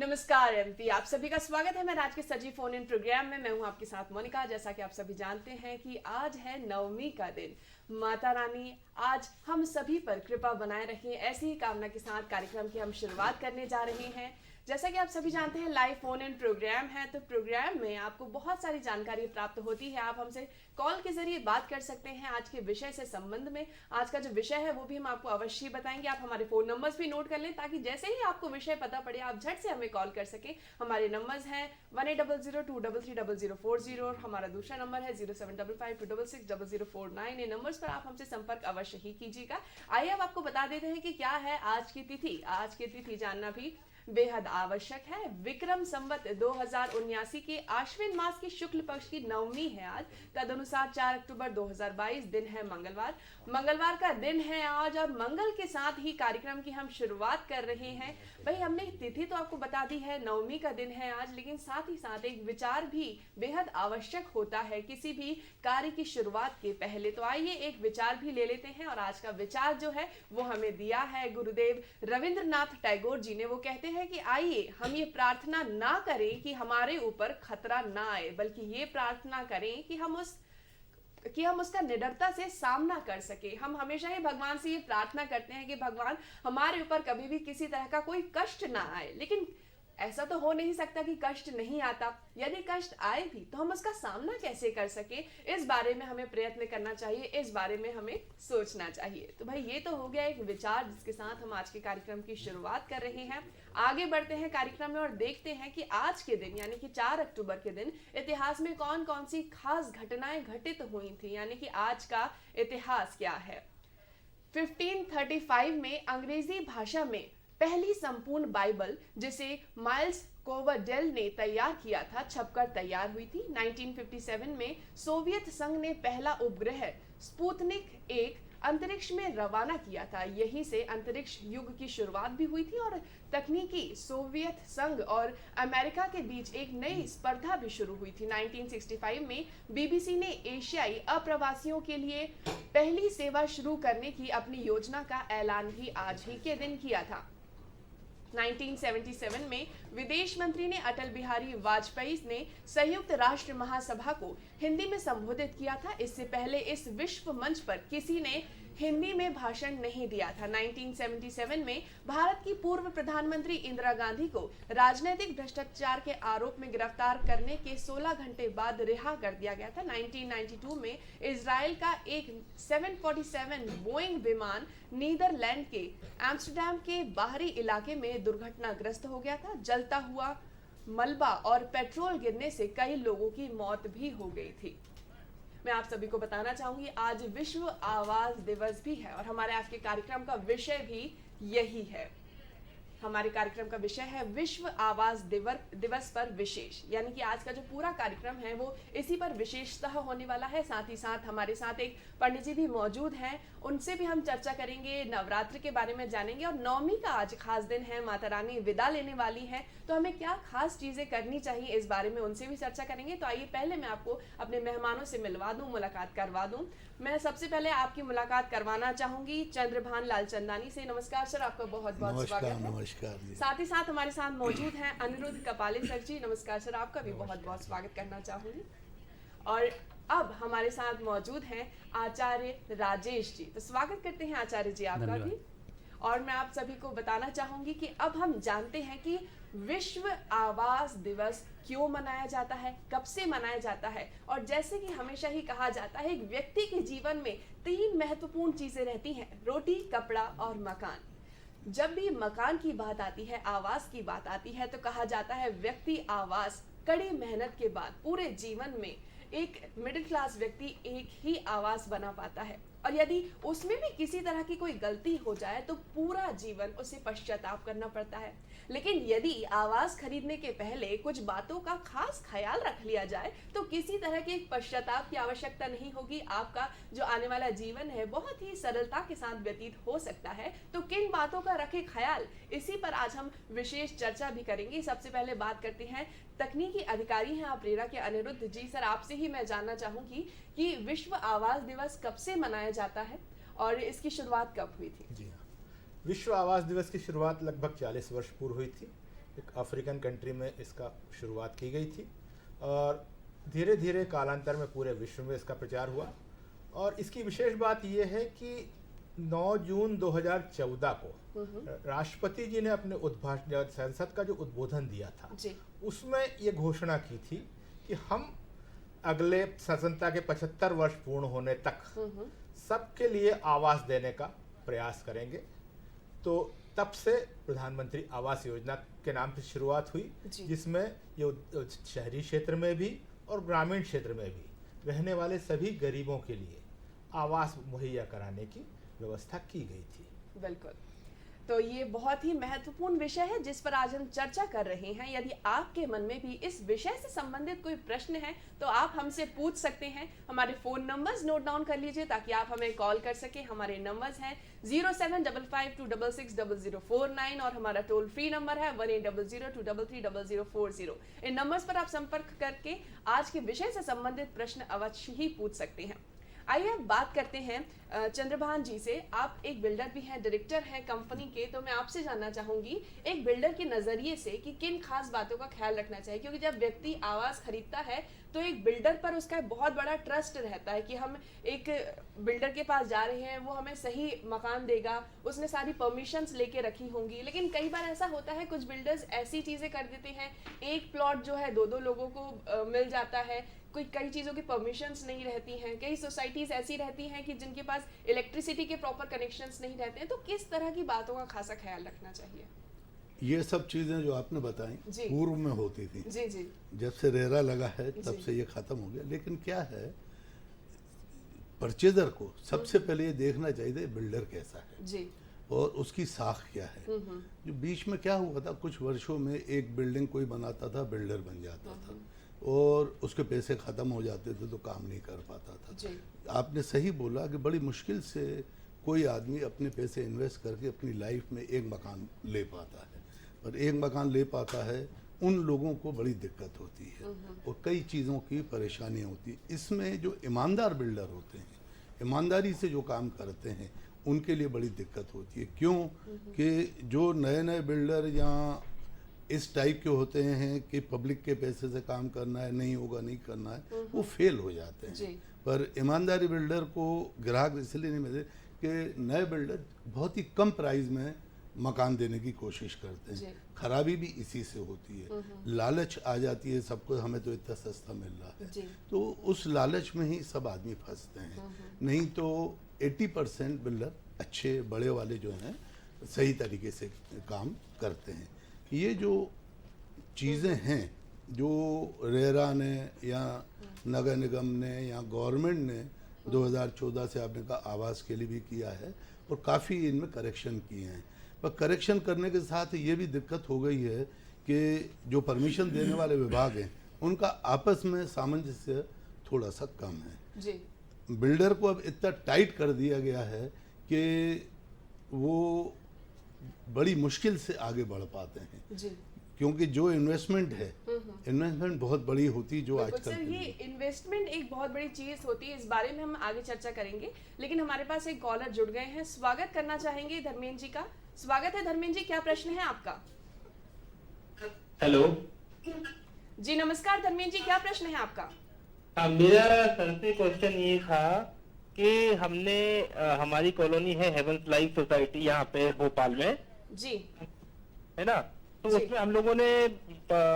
नमस्कार एमपी, आप सभी का स्वागत है मेरे आज के सजीव फोन इन प्रोग्राम में। मैं हूं आपके साथ मोनिका। जैसा कि आप सभी जानते हैं कि आज है नवमी का दिन। माता रानी आज हम सभी पर कृपा बनाए रखें, ऐसी ही कामना के साथ कार्यक्रम की हम शुरुआत करने जा रहे हैं। जैसा कि आप सभी जानते हैं लाइव फोन इन प्रोग्राम है, तो प्रोग्राम में आपको बहुत सारी जानकारी प्राप्त होती है। आप हमसे कॉल के जरिए बात कर सकते हैं आज के विषय से संबंध में। आज का जो विषय है वो भी हम आपको अवश्य बताएंगे। आप हमारे फोन नंबर्स भी नोट कर लें ताकि जैसे ही आपको विषय पता पड़े आप झट से हमें कॉल कर सकें। हमारे नंबर्स हैं 1800233040 और हमारा दूसरा नंबर है 0755266049। इन नंबर्स पर आप हमसे संपर्क अवश्य ही कीजिएगा। आइए अब आपको बता देते हैं कि क्या है आज की तिथि। आज की तिथि जानना भी बेहद आवश्यक है। विक्रम संवत 2079 के आश्विन मास की शुक्ल पक्ष की नवमी है आज। तदनुसार 4 अक्टूबर 2022 दिन है मंगलवार। मंगलवार का दिन है आज और मंगल के साथ ही कार्यक्रम की हम शुरुआत कर रहे हैं। भाई हमने तिथि तो आपको बता दी है, नवमी का दिन है आज, लेकिन साथ ही साथ एक विचार भी बेहद आवश्यक होता है किसी भी कार्य की शुरुआत के पहले। तो आइए एक विचार भी ले लेते हैं। और आज का विचार जो है वो हमें दिया है गुरुदेव रविंद्रनाथ टैगोर जी ने। वो कहते हैं कि आइए हम ये प्रार्थना ना करें कि हमारे ऊपर खतरा ना आए, बल्कि ये प्रार्थना करें कि हम उसका निडरता से सामना कर सके। हम हमेशा ही भगवान से ये प्रार्थना करते हैं कि भगवान हमारे ऊपर कभी भी किसी तरह का कोई कष्ट ना आए, लेकिन ऐसा तो हो नहीं सकता कि कष्ट नहीं आता। यदि कष्ट आए भी तो हम उसका सामना कैसे कर सके, इस बारे में हमें प्रयत्न करना चाहिए, इस बारे में हमें सोचना चाहिए। तो भाई ये तो हो गया एक विचार जिसके साथ हम आज के कार्यक्रम की शुरुआत कर रहे हैं। आगे बढ़ते हैं कार्यक्रम में और देखते हैं कि आज के दिन यानी कि 4 अक्टूबर के दिन इतिहास में कौन कौन सी खास घटनाएं घटित हुई थी, यानी कि आज का इतिहास क्या है। 1535 में अंग्रेजी भाषा में पहली संपूर्ण बाइबल जिसे माइल्स कोवरडेल ने तैयार किया था छपकर तैयार हुई थी। 1957 में सोवियत संघ ने पहला उपग्रह स्पुतनिक 1 अंतरिक्ष में रवाना किया था। यहीं से अंतरिक्ष युग की शुरुआत भी हुई थी और तकनीकी सोवियत संघ और अमेरिका के बीच एक नई स्पर्धा भी शुरू हुई थी। 1965 में बीबीसी ने एशियाई अप्रवासियों के लिए पहली सेवा शुरू करने की अपनी योजना का ऐलान भी आज ही के दिन किया था। 1977 में विदेश मंत्री ने अटल बिहारी वाजपेयी ने संयुक्त राष्ट्र महासभा को हिंदी में संबोधित किया था। इससे पहले इस विश्व मंच पर किसी ने हिंदी में भाषण नहीं दिया था। 1977 में भारत की पूर्व प्रधानमंत्री इंदिरा गांधी को राजनीतिक भ्रष्टाचार के आरोप में गिरफ्तार करने के 16 घंटे बाद रिहा कर दिया गया था। 1992 में इजराइल का एक 747 बोइंग विमान नीदरलैंड के एम्स्टर्डम के बाहरी इलाके में दुर्घटनाग्रस्त हो गया था। जलता हुआ मलबा और पेट्रोल गिरने से कई लोगों की मौत भी हो गई थी। मैं आप सभी को बताना चाहूंगी आज विश्व आवाज दिवस भी है और हमारे आज के कार्यक्रम का विषय भी यही है। हमारे कार्यक्रम का विषय है विश्व आवाज दिवस पर विशेष, यानी कि आज का जो पूरा कार्यक्रम है वो इसी पर विशेषतः होने वाला है। साथ ही साथ हमारे साथ एक पंडित जी भी मौजूद हैं, उनसे भी हम चर्चा करेंगे, नवरात्र के बारे में जानेंगे। और नवमी का आज खास दिन है, माता रानी विदा लेने वाली है, तो हमें क्या खास चीजें करनी चाहिए इस बारे में उनसे भी चर्चा करेंगे। तो आइए पहले मैं आपको अपने मेहमानों से मिलवा दूं, मुलाकात करवा दूं। मैं सबसे पहले आपकी मुलाकात करवाना चाहूंगी चंद्रभान लालचंदानी से। नमस्कार सर, आपका बहुत बहुत स्वागत है। नमस्कार। साथ ही साथ हमारे साथ मौजूद हैं अनिरुद्ध कपाले सर जी। नमस्कार सर, आपका भी बहुत बहुत स्वागत करना चाहूंगी। और अब हमारे साथ मौजूद हैं आचार्य राजेश जी। तो स्वागत करते हैं आचार्य जी आपका भी। और मैं आप सभी को बताना चाहूंगी कि अब हम जानते हैं कि विश्व आवाज दिवस क्यों मनाया जाता है, कब से मनाया जाता है। और जैसे कि हमेशा ही कहा जाता है, एक व्यक्ति के जीवन में 3 महत्वपूर्ण चीजें रहती हैं, रोटी, कपड़ा और मकान। जब भी मकान की बात आती है, आवास की बात आती है, तो कहा जाता है व्यक्ति आवास कड़ी मेहनत के बाद पूरे जीवन में एक मिडिल क्लास व्यक्ति एक ही आवास बना पाता है। और यदि उसमें भी किसी तरह की कोई गलती हो जाए तो पूरा जीवन उसे पश्चाताप करना पड़ता है। लेकिन यदि आवास खरीदने के पहले कुछ बातों का खास ख्याल रख लिया जाए तो किसी तरह के पश्चाताप की आवश्यकता नहीं होगी। आपका जो आने वाला जीवन है बहुत ही सरलता के साथ व्यतीत हो सकता है। तो किन बातों का रखे ख्याल, इसी पर आज हम विशेष चर्चा भी करेंगे। सबसे पहले बात करते हैं, तकनीकी अधिकारी हैं आप रेरा के अनिरुद्ध जी। सर, आपसे ही मैं जानना चाहूंगी कि विश्व आवास दिवस कब से मनाया जाता है और इसकी शुरुआत कब हुई थी? जी हाँ, विश्व आवास दिवस की शुरुआत लगभग 40 वर्ष पूर्व हुई थी। एक अफ्रीकन कंट्री में इसका शुरुआत की गई थी और धीरे धीरे कालांतर में पूरे विश्व में इसका प्रचार हुआ। और इसकी विशेष बात यह है कि 9 जून 2014 को राष्ट्रपति जी ने अपने उद्भाषण, संसद का जो उद्बोधन दिया था उसमें ये घोषणा की थी कि हम अगले स्वतंत्रता के 75 वर्ष पूर्ण होने तक सबके लिए आवास देने का प्रयास करेंगे। तो तब से प्रधानमंत्री आवास योजना के नाम से शुरुआत हुई, जिसमें ये शहरी क्षेत्र में भी और ग्रामीण क्षेत्र में भी रहने वाले सभी गरीबों के लिए आवास मुहैया कराने की व्यवस्था की गई थी। बिल्कुल, तो ये बहुत ही महत्वपूर्ण विषय है जिस पर आज हम चर्चा कर रहे हैं। यदि आपके मन में भी इस विषय से संबंधित कोई प्रश्न है तो आप हमसे पूछ सकते हैं। हमारे फोन नंबर्स नोट डाउन कर लीजिए ताकि आप हमें कॉल कर सकें। हमारे नंबर्स हैं 0755260049 और हमारा टोल फ्री नंबर है 1800233040। इन नंबर्स पर आप संपर्क करके आज के विषय से संबंधित प्रश्न अवश्य ही पूछ सकते हैं। आइए अब बात करते हैं चंद्रभान जी से। आप एक बिल्डर भी हैं, डायरेक्टर हैं कंपनी के, तो मैं आपसे जानना चाहूंगी एक बिल्डर के नजरिए से कि किन खास बातों का ख्याल रखना चाहिए, क्योंकि जब व्यक्ति आवास खरीदता है तो एक बिल्डर पर उसका बहुत बड़ा ट्रस्ट रहता है कि हम एक बिल्डर के पास जा रहे हैं, वो हमें सही मकान देगा, उसने सारी परमिशंस लेके रखी होंगी। लेकिन कई बार ऐसा होता है कुछ बिल्डर्स ऐसी चीजें कर देते हैं, एक प्लॉट जो है दो लोगों को मिल जाता है, कई चीज़ों की परमिशंस नहीं रहती हैं, कई सोसाइटीज़ ऐसी रहती हैं कि जिनके पास इलेक्ट्रिसिटी के प्रॉपर कनेक्शंस नहीं रहते हैं। तो किस तरह की बातों का खासा ख्याल रखना चाहिए? ये सब चीज़ें जो आपने बताई पूर्व में होती थी, जी जब से रेरा लगा है तब से ये खत्म हो गया। लेकिन क्या है, परचेजर को सबसे पहले ये देखना चाहिए बिल्डर कैसा है जी, और उसकी साख क्या है। जो बीच में क्या हुआ था, कुछ वर्षों में एक बिल्डिंग कोई बनाता था, बिल्डर बन जाता था और उसके पैसे ख़त्म हो जाते थे तो काम नहीं कर पाता था। आपने सही बोला कि बड़ी मुश्किल से कोई आदमी अपने पैसे इन्वेस्ट करके अपनी लाइफ में एक मकान ले पाता है, और एक मकान ले पाता है उन लोगों को बड़ी दिक्कत होती है और कई चीज़ों की परेशानियाँ होती हैं। इसमें जो ईमानदार बिल्डर होते हैं, ईमानदारी से जो काम करते हैं, उनके लिए बड़ी दिक्कत होती है। क्यों कि जो नए नए बिल्डर या इस टाइप के होते हैं कि पब्लिक के पैसे से काम करना है, नहीं होगा, नहीं करना है, वो फेल हो जाते हैं। पर ईमानदारी बिल्डर को ग्राहक इसलिए नहीं मिलते कि नए बिल्डर बहुत ही कम प्राइस में मकान देने की कोशिश करते हैं। खराबी भी इसी से होती है, लालच आ जाती है सबको, हमें तो इतना सस्ता मिल रहा है, तो उस लालच में ही सब आदमी फंसते हैं। नहीं तो 80% बिल्डर अच्छे बड़े वाले जो हैं सही तरीके से काम करते हैं। ये जो चीज़ें हैं जो रेरा ने या नगर निगम ने या गवर्नमेंट ने 2014 से आपने कहा आवास के लिए भी किया है और काफ़ी इनमें करेक्शन किए हैं, पर करेक्शन करने के साथ ये भी दिक्कत हो गई है कि जो परमिशन देने वाले विभाग हैं उनका आपस में सामंजस्य थोड़ा सा कम है जी। बिल्डर को अब इतना टाइट कर दिया गया है कि वो बड़ी मुश्किल से आगे बढ़ पाते हैं जी। क्योंकि जो इन्वेस्टमेंट है, इन्वेस्टमेंट बहुत बड़ी होती जो आजकल सर ये इन्वेस्टमेंट एक बहुत बड़ी चीज होती है, इस बारे में हम आगे चर्चा करेंगे। लेकिन हमारे पास एक कॉलर जुड़ गए हैं, स्वागत करना चाहेंगे धर्मेंद्र जी का। स्वागत है धर्मेंद्र जी, क्या प्रश्न है आपका? हेलो जी नमस्कार धर्मेंद्र जी, क्या प्रश्न है आपका? मेरा सर से क्वेश्चन ये था कि हमने हमारी कॉलोनी है हेवंस लाइफ सोसाइटी यहाँ पे भोपाल में जी, है ना, तो उसमें हम लोगों ने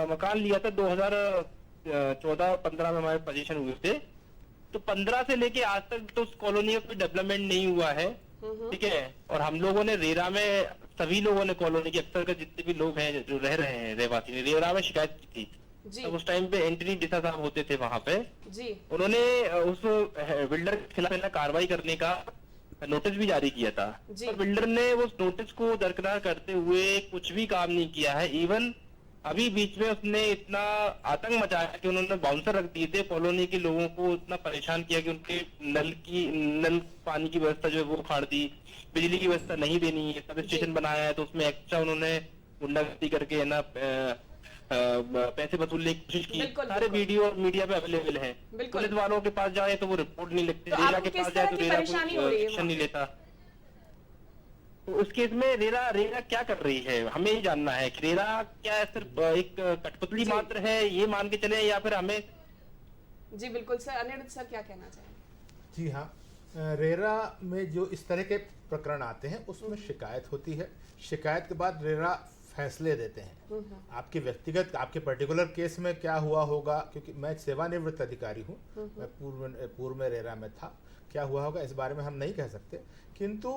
मकान लिया था 2014-15 में हमारे पोजीशन हुए थे। तो 15 से लेके आज तक तो उस कॉलोनी में कोई डेवलपमेंट नहीं हुआ है, ठीक है। और हम लोगों ने रेरा में, सभी लोगों ने कॉलोनी के अक्सर के जितने भी लोग हैं जो रह रहे हैं रहवासी ने रेरा में शिकायत की थी। तो उस टाइम पे एंटनी डिसा साहब होते थे वहाँ पे जी, उन्होंने उस बिल्डर के खिलाफ कार्रवाई करने का नोटिस भी जारी किया था, पर बिल्डर ने उस नोटिस को दरकिनार करते हुए कुछ भी काम नहीं किया है। इवन अभी बीच में उसने इतना आतंक मचाया कि उन्होंने बाउंसर रख दिए थे, कॉलोनी के लोगों को इतना परेशान किया कि उनके नल पानी की व्यवस्था जो है वो उखाड़ दी, बिजली की व्यवस्था नहीं देनी है, सब स्टेशन बनाया है तो उसमें एक्स्ट्रा उन्होंने गुंडागर्दी करके है ना पैसे वसूलने की कोशिश की। सारे वीडियो और मीडिया पे अवेलेबल है। पुलिस वालों के पास जाए तो वो रिपोर्ट नहीं लिखते, रेरा के पास जाए तो रेरा कोई एक्शन नहीं लेता। तो उस केस में रेरा क्या कर रही है, हमें ही जानना है कि रेरा क्या है, सिर्फ एक कठपुतली मात्र है ये मान के चले, या फिर हमें। जी बिल्कुल सर, अनिरुद्ध सर क्या कहना चाहेंगे? जी हाँ, रेरा में जो इस तरह के प्रकरण आते हैं उसमें शिकायत होती है। शिकायत के बाद रेरा फैसले देते हैं। आपके व्यक्तिगत, आपके पर्टिकुलर केस में क्या हुआ होगा, क्योंकि मैं सेवानिवृत्त अधिकारी हूँ, मैं पूर्व में रेरा में था, क्या हुआ होगा इस बारे में हम नहीं कह सकते, किंतु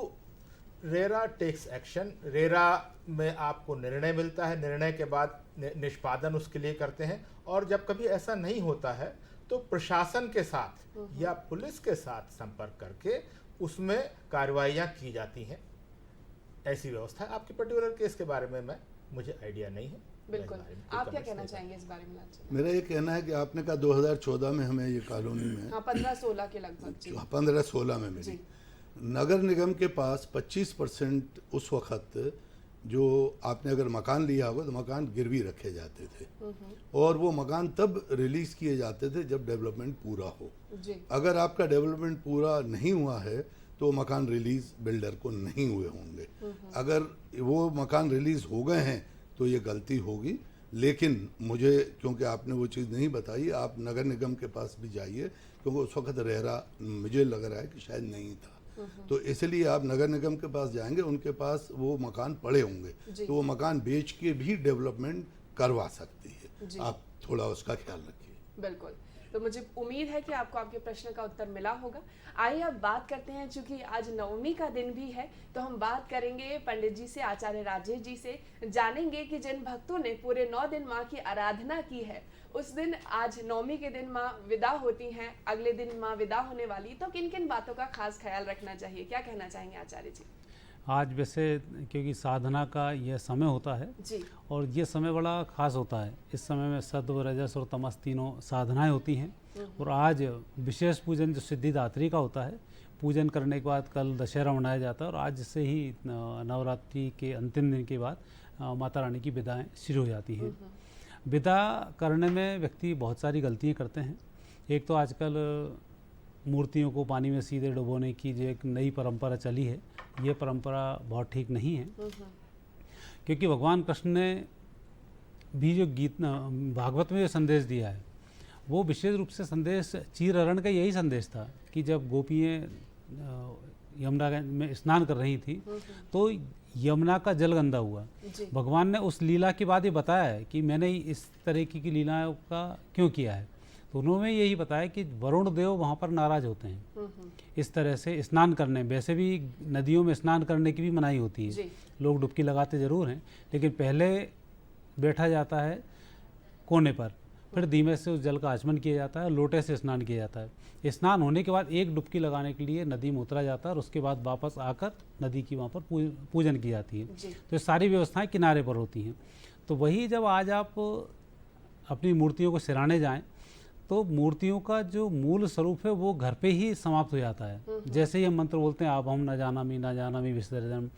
रेरा टेक्स एक्शन। रेरा में आपको निर्णय मिलता है, निर्णय के बाद निष्पादन उसके लिए करते हैं, और जब कभी ऐसा नहीं होता है तो प्रशासन के साथ या पुलिस के साथ संपर्क करके उसमें कार्रवाइयाँ की जाती हैं। ऐसी व्यवस्था है। आपके पर्टिकुलर केस के बारे में मुझे आइडिया नहीं है। बिल्कुल, आप क्या कहना चाहेंगे इस बारे में? मेरा ये कहना है कि आपने कहा 2014 में हमें ये कॉलोनी में, हाँ 15-16 के लगभग, 15-16 में मिली। नगर निगम के पास 25% उस वक्त जो आपने अगर मकान लिया होगा तो मकान गिरवी रखे जाते थे, और वो मकान तब रिलीज किए जाते थे जब डेवलपमेंट पूरा हो। अगर आपका डेवलपमेंट पूरा नहीं हुआ है तो मकान रिलीज बिल्डर को नहीं हुए होंगे। अगर वो मकान रिलीज हो गए हैं तो ये गलती होगी, लेकिन मुझे, क्योंकि आपने वो चीज़ नहीं बताई, आप नगर निगम के पास भी जाइए, क्योंकि उस वक्त रेरा मुझे लग रहा है कि शायद नहीं था, तो इसलिए आप नगर निगम के पास जाएंगे, उनके पास वो मकान पड़े होंगे, तो वो मकान बेच के भी डेवलपमेंट करवा सकती है। आप थोड़ा उसका ख्याल रखिए। बिल्कुल, तो मुझे उम्मीद है कि आपको आपके प्रश्न का उत्तर मिला होगा। आइए अब बात करते हैं, चूंकि आज नवमी का दिन भी है, तो हम बात करेंगे पंडित जी से, आचार्य राजेश जी से, जानेंगे कि जिन भक्तों ने पूरे 9 दिन माँ की आराधना की है, उस दिन आज नवमी के दिन माँ विदा होती हैं, अगले दिन माँ विदा होने वाली, तो किन किन बातों का खास ख्याल रखना चाहिए? क्या कहना चाहेंगे आचार्य जी? आज वैसे क्योंकि साधना का यह समय होता है जी, और ये समय बड़ा खास होता है। इस समय में सत्व, रजस और तमस तीनों साधनाएं होती हैं, और आज विशेष पूजन जो सिद्धिदात्री का होता है, पूजन करने के बाद कल दशहरा मनाया जाता है, और आज से ही नवरात्रि के अंतिम दिन के बाद माता रानी की विदाएँ शुरू हो जाती हैं। विदा करने में व्यक्ति बहुत सारी गलतियाँ करते हैं। एक तो आजकल मूर्तियों को पानी में सीधे डुबोने की जो एक नई परंपरा चली है, ये परंपरा बहुत ठीक नहीं है, क्योंकि भगवान कृष्ण ने भी जो गीत भागवत में जो संदेश दिया है, वो विशेष रूप से संदेश चीरहरण का यही संदेश था कि जब गोपियाँ यमुना में स्नान कर रही थी तो यमुना का जल गंदा हुआ। भगवान ने उस लीला के बाद ये बताया है कि मैंने इस तरह की लीलाओं का क्यों किया है, तो उन्होंने यही बताया कि वरुण देव वहाँ पर नाराज होते हैं इस तरह से स्नान करने। वैसे भी नदियों में स्नान करने की भी मनाही होती है, लोग डुबकी लगाते ज़रूर हैं, लेकिन पहले बैठा जाता है कोने पर, फिर धीमे से उस जल का आचमन किया जाता है, लोटे से स्नान किया जाता है। स्नान होने के बाद एक डुबकी लगाने के लिए नदी में उतरा जाता है, और उसके बाद वापस आकर नदी की वहाँ पर पूजन की जाती है। तो ये सारी व्यवस्थाएं किनारे पर होती हैं। तो वही जब आज आप अपनी मूर्तियों को सिराने जाएं, तो मूर्तियों का जो मूल स्वरूप है वो घर पे ही समाप्त हो जाता है। जैसे ही हम मंत्र बोलते हैं, आप हम न जानामि विसर्जन,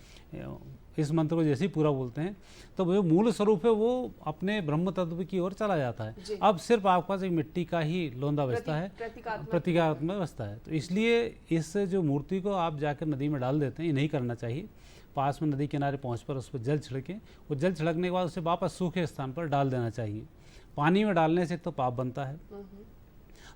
इस मंत्र को जैसे ही पूरा बोलते हैं तो वो मूल स्वरूप है वो अपने ब्रह्म तत्व की ओर चला जाता है। अब सिर्फ आपके पास एक मिट्टी का ही लोंदा बचता है, प्रतीकात्मक बचता है। तो इसलिए इस जो मूर्ति को आप जाकर नदी में डाल देते हैं, ये नहीं करना चाहिए। पास में नदी किनारे पहुँच पर उस पर जल छिड़कें, वो जल छिड़कने के बाद उसे वापस सूखे स्थान पर डाल देना चाहिए। पानी में डालने से तो पाप बनता है।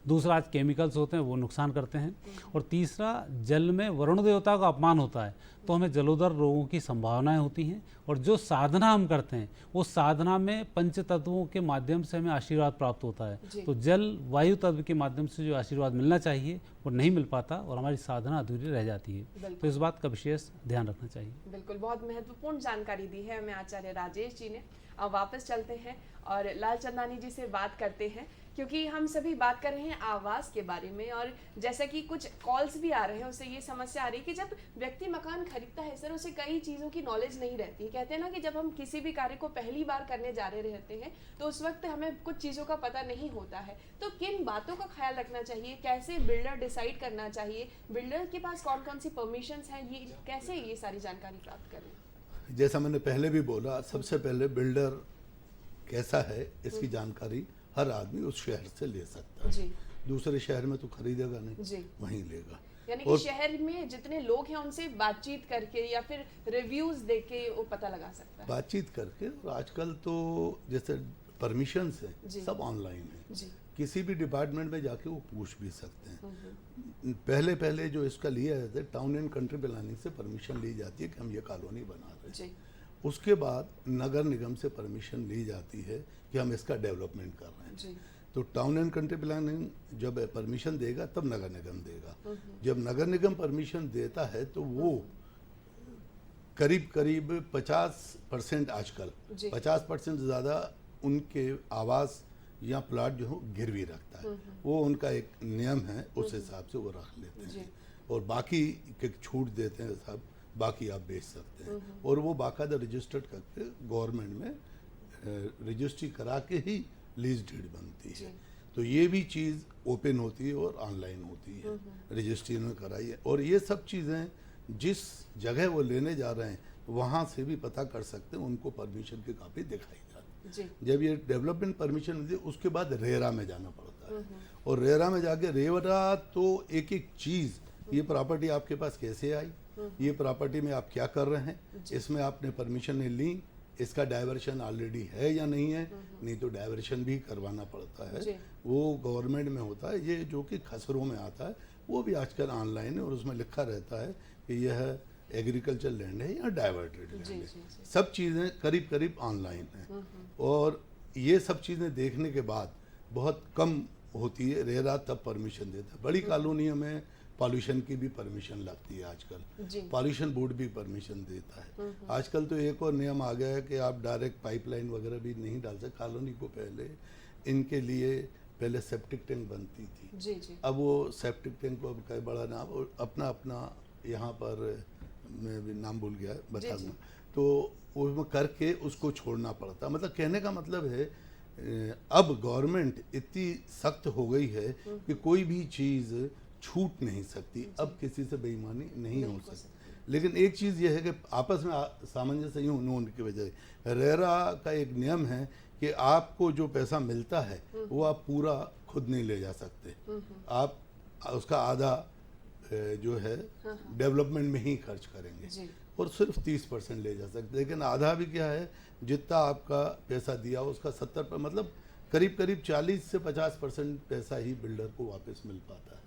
दूसरा, आज केमिकल्स होते हैं वो नुकसान करते हैं। और तीसरा, जल में वरुण देवता का अपमान होता है तो हमें जलोदर रोगों की संभावनाएं होती हैं। और जो साधना हम करते हैं वो साधना में पंच तत्वों के माध्यम से हमें आशीर्वाद प्राप्त होता है। तो जल वायु तत्व के माध्यम से जो आशीर्वाद मिलना चाहिए वो नहीं मिल पाता और हमारी साधना अधूरी रह जाती है। तो इस बात का विशेष ध्यान रखना चाहिए। बिल्कुल, बहुत महत्वपूर्ण जानकारी दी है हमें आचार्य राजेश जी ने। अब वापस चलते हैं और लाल चंदानी जी से बात करते हैं, क्योंकि हम सभी बात कर रहे हैं आवास के बारे में, और जैसा कि कुछ कॉल्स भी आ रहे हैं, उससे ये समस्या आ रही है कि जब व्यक्ति मकान खरीदता है सर, उसे कई चीज़ों की नॉलेज नहीं रहती। कहते हैं ना कि जब हम किसी भी कार्य को पहली बार करने जा रहे रहते हैं तो उस वक्त हमें कुछ चीज़ों का पता नहीं होता है। तो किन बातों का ख्याल रखना चाहिए, कैसे बिल्डर डिसाइड करना चाहिए, बिल्डर के पास कौन कौन सी परमिशंस हैं, ये कैसे ये सारी जानकारी प्राप्त करें? जैसा मैंने पहले भी बोला, सबसे पहले बिल्डर कैसा है इसकी जानकारी हर आदमी उस शहर से ले सकता है। दूसरे शहर में तो खरीदेगा नहीं, वहीं लेगा। यानी कि शहर में जितने लोग हैं उनसे बातचीत करके या फिर रिव्यूज देख के वो पता लगा सकता है। बातचीत करके, और आजकल तो जैसे परमिशंस है सब ऑनलाइन है, जी। किसी भी डिपार्टमेंट में जाके वो पूछ भी सकते हैं। पहले जो इसका लिया जाता है, टाउन एंड कंट्री प्लानिंग से परमिशन ली जाती है कि हम ये कॉलोनी बना रहे हैं। जी। उसके बाद नगर निगम से परमिशन ली जाती है कि हम इसका डेवलपमेंट कर रहे हैं। जी। तो टाउन एंड कंट्री प्लानिंग जब परमिशन देगा तब नगर निगम देगा। जब नगर निगम परमिशन देता है तो वो करीब 50% आजकल 50% ज़्यादा उनके आवास या प्लाट जो हो गिरवी रखता है। वो उनका एक नियम है, उस हिसाब से वो रख लेते हैं और बाकी के छूट देते हैं, सब बाकी आप बेच सकते हैं। और वो बाकायदा रजिस्टर्ड करके गवर्नमेंट में रजिस्ट्री करा के ही लीज डीड बनती है। तो ये भी चीज़ ओपन होती है और ऑनलाइन होती है, रजिस्ट्री में कराई है। और ये सब चीज़ें जिस जगह वो लेने जा रहे हैं वहाँ से भी पता कर सकते हैं, उनको परमिशन की कॉपी दिखाई जाती है। जब ये डेवलपमेंट परमिशन मिलती है उसके बाद रेरा में जाना पड़ता है, और रेरा में जाके रेरा तो एक एक चीज़, ये प्रॉपर्टी आपके पास कैसे आई, ये प्रॉपर्टी में आप क्या कर रहे हैं, इसमें आपने परमिशन ली, इसका डाइवर्शन ऑलरेडी है या नहीं है, नहीं तो डाइवर्शन भी करवाना पड़ता है। वो गवर्नमेंट में होता है, ये जो कि खसरों में आता है वो भी आजकल ऑनलाइन है और उसमें लिखा रहता है कि यह एग्रीकल्चर लैंड है या डाइवर्टेड लैंड है। सब चीज़ें करीब करीब ऑनलाइन हैं और ये सब चीज़ें देखने के बाद बहुत कम होती है, रेरा तब परमिशन देता है। बड़ी कॉलोनियों में पॉल्यूशन की भी परमिशन लगती है आजकल, पॉल्यूशन बोर्ड भी परमिशन देता है। आजकल तो एक और नियम आ गया है कि आप डायरेक्ट पाइपलाइन वगैरह भी नहीं डाल सकते कॉलोनी को। पहले इनके लिए पहले सेप्टिक टैंक बनती थी, जी जी। अब वो सेप्टिक टैंक को अब कई बड़ा नाम और अपना अपना यहाँ पर मैं भी नाम भूल गया बता दूँ, तो उसमें करके उसको छोड़ना पड़ता। मतलब कहने का मतलब है अब गवर्नमेंट इतनी सख्त हो गई है कि कोई भी चीज़ छूट नहीं सकती, अब किसी से बेईमानी नहीं हो सकती। लेकिन एक चीज़ यह है कि आपस में सामंजस्य यूँ न होने की वजह से रेरा का एक नियम है कि आपको जो पैसा मिलता है वो आप पूरा खुद नहीं ले जा सकते, आप उसका आधा जो है डेवलपमेंट में ही खर्च करेंगे और सिर्फ 30% ले जा सकते। लेकिन आधा भी क्या है, जितना आपका पैसा दिया उसका 70 मतलब करीब करीब 40 से 50% पैसा ही बिल्डर को वापस मिल पाता है।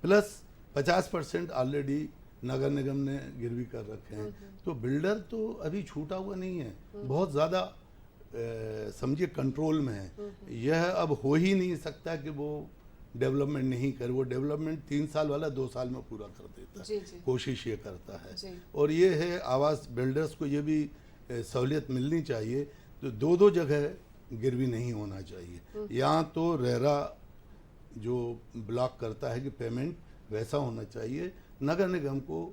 प्लस 50% ऑलरेडी नगर निगम ने गिरवी कर रखे हैं। तो बिल्डर तो अभी छूटा हुआ नहीं है, बहुत ज़्यादा समझिए कंट्रोल में है। यह अब हो ही नहीं सकता कि वो डेवलपमेंट नहीं करे। वो डेवलपमेंट 3 साल वाला 2 साल में पूरा कर देता है, कोशिश ये करता है। और ये है आवास बिल्डर्स को ये भी सहूलियत मिलनी चाहिए, तो 2 जगह गिरवी नहीं होना चाहिए। यहाँ तो रेरा जो ब्लॉक करता है कि पेमेंट वैसा होना चाहिए, नगर निगम को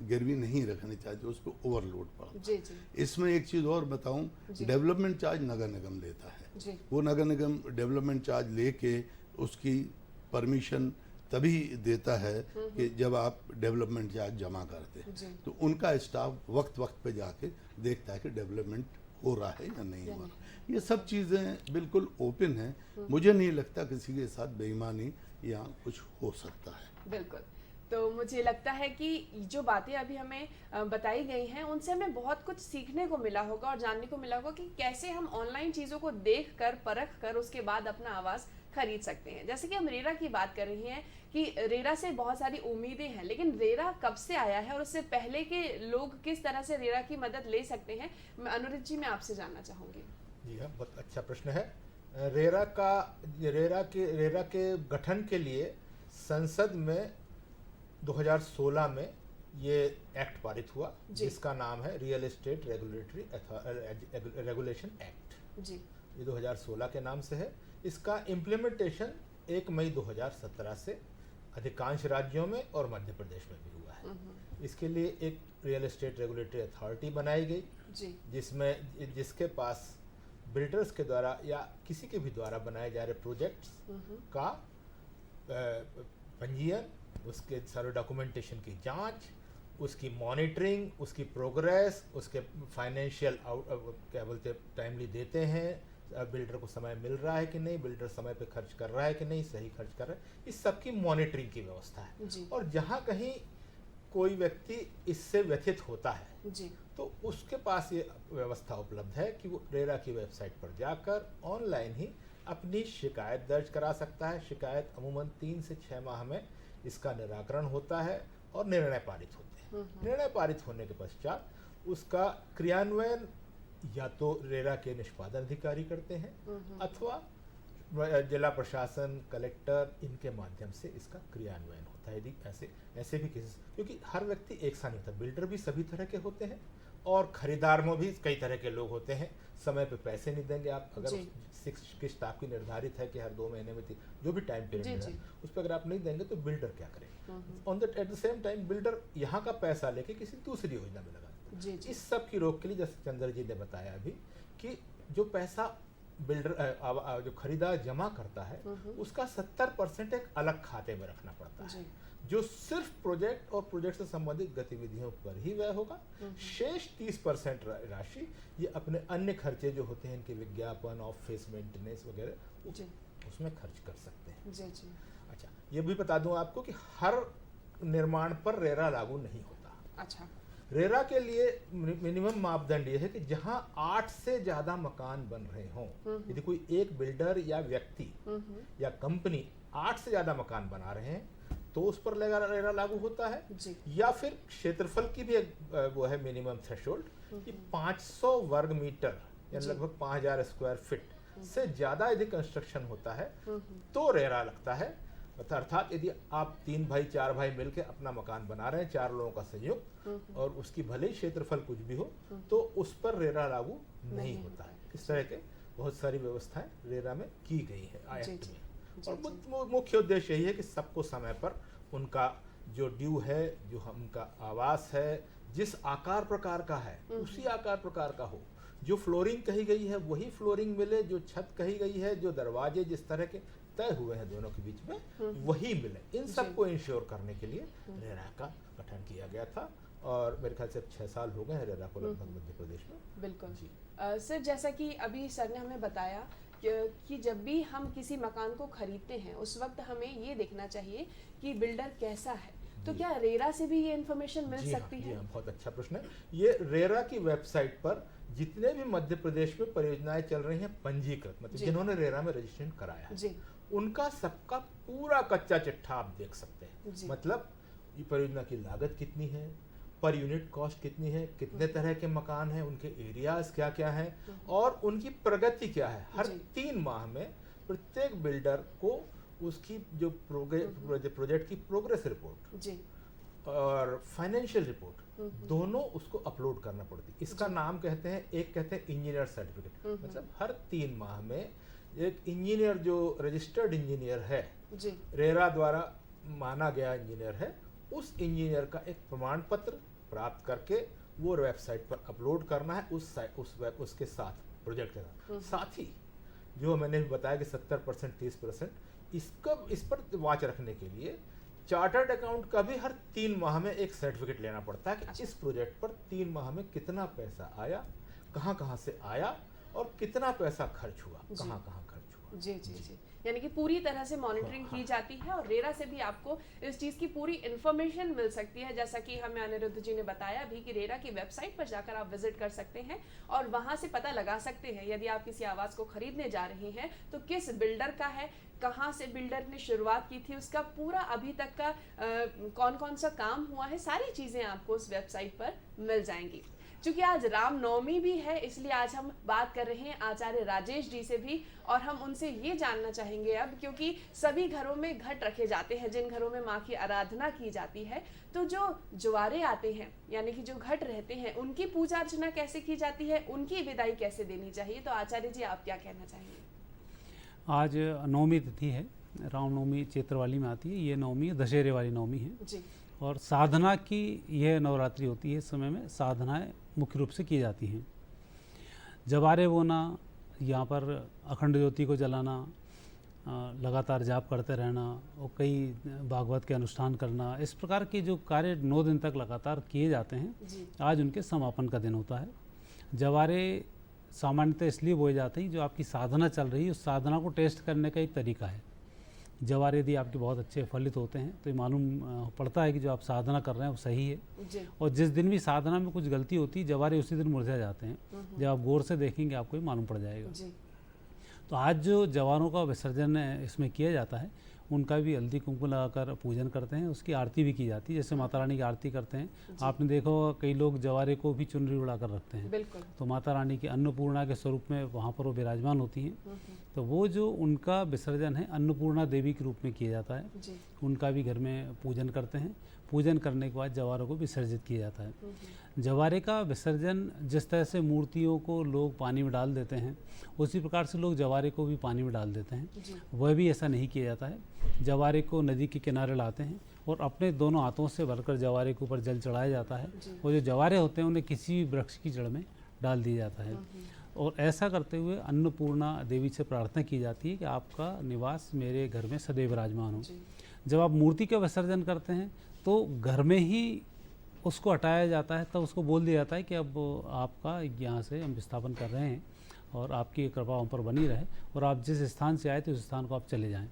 गिरवी नहीं रखनी चाहिए, उस पर ओवरलोड पड़ता है। इसमें एक चीज़ और बताऊं, डेवलपमेंट चार्ज नगर निगम लेता है। वो नगर निगम डेवलपमेंट चार्ज लेके उसकी परमिशन तभी देता है कि जब आप डेवलपमेंट चार्ज जमा करते हैं। तो उनका स्टाफ वक्त वक्त पे जाके देखता है कि डेवलपमेंट हो रहा है या नहीं हो रहा। ये सब चीज़ें बिल्कुल ओपन हैं, मुझे नहीं लगता किसी के साथ बेईमानी या कुछ हो सकता है। बिल्कुल। तो मुझे लगता है कि जो बातें अभी हमें बताई गई हैं उनसे हमें बहुत कुछ सीखने को मिला होगा और जानने को मिला होगा कि कैसे हम ऑनलाइन चीज़ों को देख कर परख कर उसके बाद अपना आवास खरीद सकते हैं। जैसे कि हम रेरा की बात कर रही हैं कि रेरा से बहुत सारी उम्मीदें हैं, लेकिन रेरा कब से आया है और उससे पहले के लोग किस तरह से रेरा की मदद ले सकते हैं, मैं अनुरुद्ध जी मैं आपसे जानना चाहूँगी। जी हाँ, बहुत अच्छा प्रश्न है। रेरा के गठन के लिए संसद में 2016 में ये एक्ट पारित हुआ जिसका नाम है रियल एस्टेट रेगुलेशन एक्ट। जी, ये 2016 के नाम से है। इसका इम्प्लीमेंटेशन 1 मई 2017 से अधिकांश राज्यों में और मध्य प्रदेश में भी हुआ है। इसके लिए एक रियल एस्टेट रेगुलेटरी अथॉरिटी बनाई गई जिसके पास बिल्डर्स के द्वारा या किसी के भी द्वारा बनाए जा रहे प्रोजेक्ट्स का पंजीयन, उसके सारे डॉक्यूमेंटेशन की जांच, उसकी मॉनिटरिंग, उसकी प्रोग्रेस, उसके फाइनेंशियल क्या बोलते टाइमली देते हैं, बिल्डर को समय मिल रहा है कि नहीं, बिल्डर समय पे खर्च कर रहा है कि नहीं, सही खर्च कर रहा है, इस सब की मॉनिटरिंग की व्यवस्था है। जी। और जहाँ कहीं कोई व्यक्ति इससे व्यथित होता है जी। तो उसके पास ये व्यवस्था उपलब्ध है कि वो रेरा की वेबसाइट पर जाकर ऑनलाइन ही अपनी शिकायत दर्ज करा सकता है। शिकायत अमूमन 3 से 6 माह में इसका निराकरण होता है और निर्णय पारित होते हैं। निर्णय पारित होने के पश्चात उसका क्रियान्वयन या तो रेरा के निष्पादन अधिकारी करते हैं अथवा जिला प्रशासन, कलेक्टर, इनके माध्यम से इसका क्रियान्वयन होता है। यदि ऐसे भी केसेस, क्योंकि हर व्यक्ति एक सा नहीं होता, बिल्डर भी सभी तरह के होते हैं और खरीदार में भी कई तरह के लोग होते हैं। समय पे पैसे नहीं देंगे आप, अगर किस्त आपकी निर्धारित है कि हर 2 महीने में जो भी टाइम पीरियड है उस पर अगर आप नहीं देंगे तो बिल्डर क्या करेगा। On the at the same time builder यहाँ का पैसा लेके किसी दूसरी योजना में लगा। इस सब की रोक के लिए, जैसे चंद्र जी ने बताया अभी, कि जो पैसा बिल्डर जो खरीदार जमा करता है उसका 70% एक अलग खाते में रखना पड़ता है, जो सिर्फ प्रोजेक्ट और प्रोजेक्ट से संबंधित गतिविधियों पर ही व्यय होगा। शेष 30% राशि ये अपने अन्य खर्चे जो होते हैं, इनके विज्ञापन, ऑफिस मेंटेनेंस वगैरह, उसमें खर्च कर सकते हैं। जी। अच्छा, ये भी बता दूं आपको कि हर निर्माण पर रेरा लागू नहीं होता। अच्छा। रेरा के लिए मिनिमम मापदंड ये है कि जहां 8 से ज्यादा मकान बन रहे हों, यदि कोई एक बिल्डर या व्यक्ति या कंपनी 8 से ज्यादा मकान बना रहे हैं तो उस पर रेरा लागू होता है। या फिर क्षेत्रफल की भी एक वो है मिनिमम थ्रेशोल्ड कि 500 वर्ग मीटर या लगभग 5000 स्क्वायर फीट से ज्यादा यदि कंस्ट्रक्शन होता है तो रेरा लगता है। अर्थात यदि आप 3 भाई 4 भाई मिलकर अपना मकान बना रहे हैं, 4 लोगों का संयुक्त, और उसकी भले ही क्षेत्रफल कुछ भी हो तो उस पर रेरा लागू नहीं होता है। इस तरह के बहुत सारी व्यवस्थाएं रेरा में की गई है एक्ट में। और मुख्य उद्देश्य यही है कि सबको समय पर उनका जो ड्यू है, जो उनका आवास है, जिस आकार प्रकार का है उसी आकार प्रकार का हो, जो फ्लोरिंग कही गई है वही फ्लोरिंग मिले, जो छत कही गई है, जो दरवाजे जिस तरह के तय हुए हैं दोनों के बीच में वही मिले। इन सबको इंश्योर करने के लिए रेरा का गठन किया गया था और मेरे ख्याल से 6 साल हो गए हैं रेरा को लगभग मध्य प्रदेश में। बिल्कुल जी। सर, जैसा कि अभी सर ने हमें बताया कि जब भी हम किसी मकान को खरीदते हैं उस वक्त हमें ये देखना चाहिए कि बिल्डर कैसा है, तो क्या रेरा से भी ये इन्फॉर्मेशन मिल सकती है? बहुत अच्छा प्रश्न है। ये रेरा की वेबसाइट पर जितने भी मध्य प्रदेश में परियोजनाएं चल रही हैं पंजीकृत, मतलब जिन्होंने रेरा में रजिस्ट्रेशन कराया है, उनका सबका पूरा कच्चा चिट्ठा आप देख सकते हैं। मतलब ये परियोजना की लागत कितनी है, पर यूनिट कॉस्ट कितनी है, कितने तरह के मकान हैं, उनके एरियाज क्या क्या हैं और उनकी प्रगति क्या है। हर 3 माह में प्रत्येक बिल्डर को उसकी जो प्रोजेक्ट की प्रोग्रेस रिपोर्ट और फाइनेंशियल रिपोर्ट दोनों उसको अपलोड करना पड़ती है। इसका नाम कहते हैं, एक कहते हैं इंजीनियर सर्टिफिकेट। मतलब हर 3 माह में एक इंजीनियर जो रजिस्टर्ड इंजीनियर है, रेरा द्वारा माना गया इंजीनियर है, उस इंजीनियर का एक प्रमाण पत्र प्राप्त करके वो वेबसाइट पर अपलोड करना है उसके साथ, प्रोजेक्ट के साथ। साथ ही जो मैंने बताया कि 70% 30% इस पर वाच रखने के लिए चार्टर्ड अकाउंट का भी हर 3 माह में एक सर्टिफिकेट लेना पड़ता है कि इस प्रोजेक्ट पर 3 माह में कितना पैसा आया, कहाँ से आया और कितना पैसा खर्च हुआ, कहाँ खर्च हुआ। जी। यानी कि पूरी तरह से मॉनिटरिंग की जाती है और रेरा से भी आपको इस चीज़ की पूरी इन्फॉर्मेशन मिल सकती है। जैसा कि हमें अनिरुद्ध जी ने बताया भी कि रेरा की वेबसाइट पर जाकर आप विजिट कर सकते हैं और वहां से पता लगा सकते हैं यदि आप किसी आवास को खरीदने जा रहे हैं तो किस बिल्डर का है, कहाँ से बिल्डर ने शुरुआत की थी, उसका पूरा अभी तक का कौन सा काम हुआ है, सारी चीज़ें आपको उस वेबसाइट पर मिल जाएंगी। चूंकि आज रामनवमी भी है इसलिए आज हम बात कर रहे हैं आचार्य राजेश जी से भी और हम उनसे ये जानना चाहेंगे अब, क्योंकि सभी घरों में घट रखे जाते हैं जिन घरों में माँ की आराधना की जाती है, तो जो जुआरे आते हैं यानी कि जो घट रहते हैं उनकी पूजा अर्चना कैसे की जाती है, उनकी विदाई कैसे देनी चाहिए, तो आचार्य जी आप क्या कहना चाहेंगे? आज नवमी तिथि है, रामनवमी चैत्र वाली में आती है, ये नवमी दशहरे वाली नवमी है जी। और साधना की यह नवरात्रि होती है। इस समय में साधनाएं मुख्य रूप से की जाती हैं। जवारे बोना, यहाँ पर अखंड ज्योति को जलाना, लगातार जाप करते रहना और कई भागवत के अनुष्ठान करना, इस प्रकार के जो कार्य 9 दिन तक लगातार किए जाते हैं, आज उनके समापन का दिन होता है। जवारे सामान्यतः इसलिए बोए जाते हैं जो आपकी साधना चल रही है उस साधना को टेस्ट करने का एक तरीका है। जवार यदि आपके बहुत अच्छे फलित होते हैं तो ये मालूम पड़ता है कि जो आप साधना कर रहे हैं वो सही है। जी। और जिस दिन भी साधना में कुछ गलती होती है जवारे उसी दिन मुरझा जाते हैं। जब आप गौर से देखेंगे आपको ये मालूम पड़ जाएगा। जी। तो आज जो जवारों का विसर्जन इसमें किया जाता है उनका भी हल्दी कुमकुम लगाकर पूजन करते हैं, उसकी आरती भी की जाती है, जैसे माता रानी की आरती करते हैं। आपने देखा होगा कई लोग जवारे को भी चुनरी उड़ाकर रखते हैं। बिल्कुल। तो माता रानी की अन्नपूर्णा के स्वरूप में वहाँ पर वो विराजमान होती हैं। तो वो जो उनका विसर्जन है अन्नपूर्णा देवी के रूप में किया जाता है। जी। उनका भी घर में पूजन करते हैं। पूजन करने के बाद जवारों को विसर्जित किया जाता है। जवारे का विसर्जन जिस तरह से मूर्तियों को लोग पानी में डाल देते हैं उसी प्रकार से लोग जवारे को भी पानी में डाल देते हैं। वह भी ऐसा नहीं किया जाता है। जवारे को नदी के किनारे लाते हैं और अपने दोनों हाथों से भरकर जवारे के ऊपर जल चढ़ाया जाता है। और जो जवारे होते हैं उन्हें किसी भी वृक्ष की जड़ में डाल दिया जाता है। और ऐसा करते हुए अन्नपूर्णा देवी से प्रार्थना की जाती है कि आपका निवास मेरे घर में सदैव विराजमान हो। जब आप मूर्ति का विसर्जन करते हैं तो घर में ही उसको हटाया जाता है, तब उसको बोल दिया जाता है कि अब आपका यहाँ से हम विस्थापन कर रहे हैं और आपकी कृपा हम पर बनी रहे और आप जिस स्थान से आए थे उस स्थान को आप चले जाएं।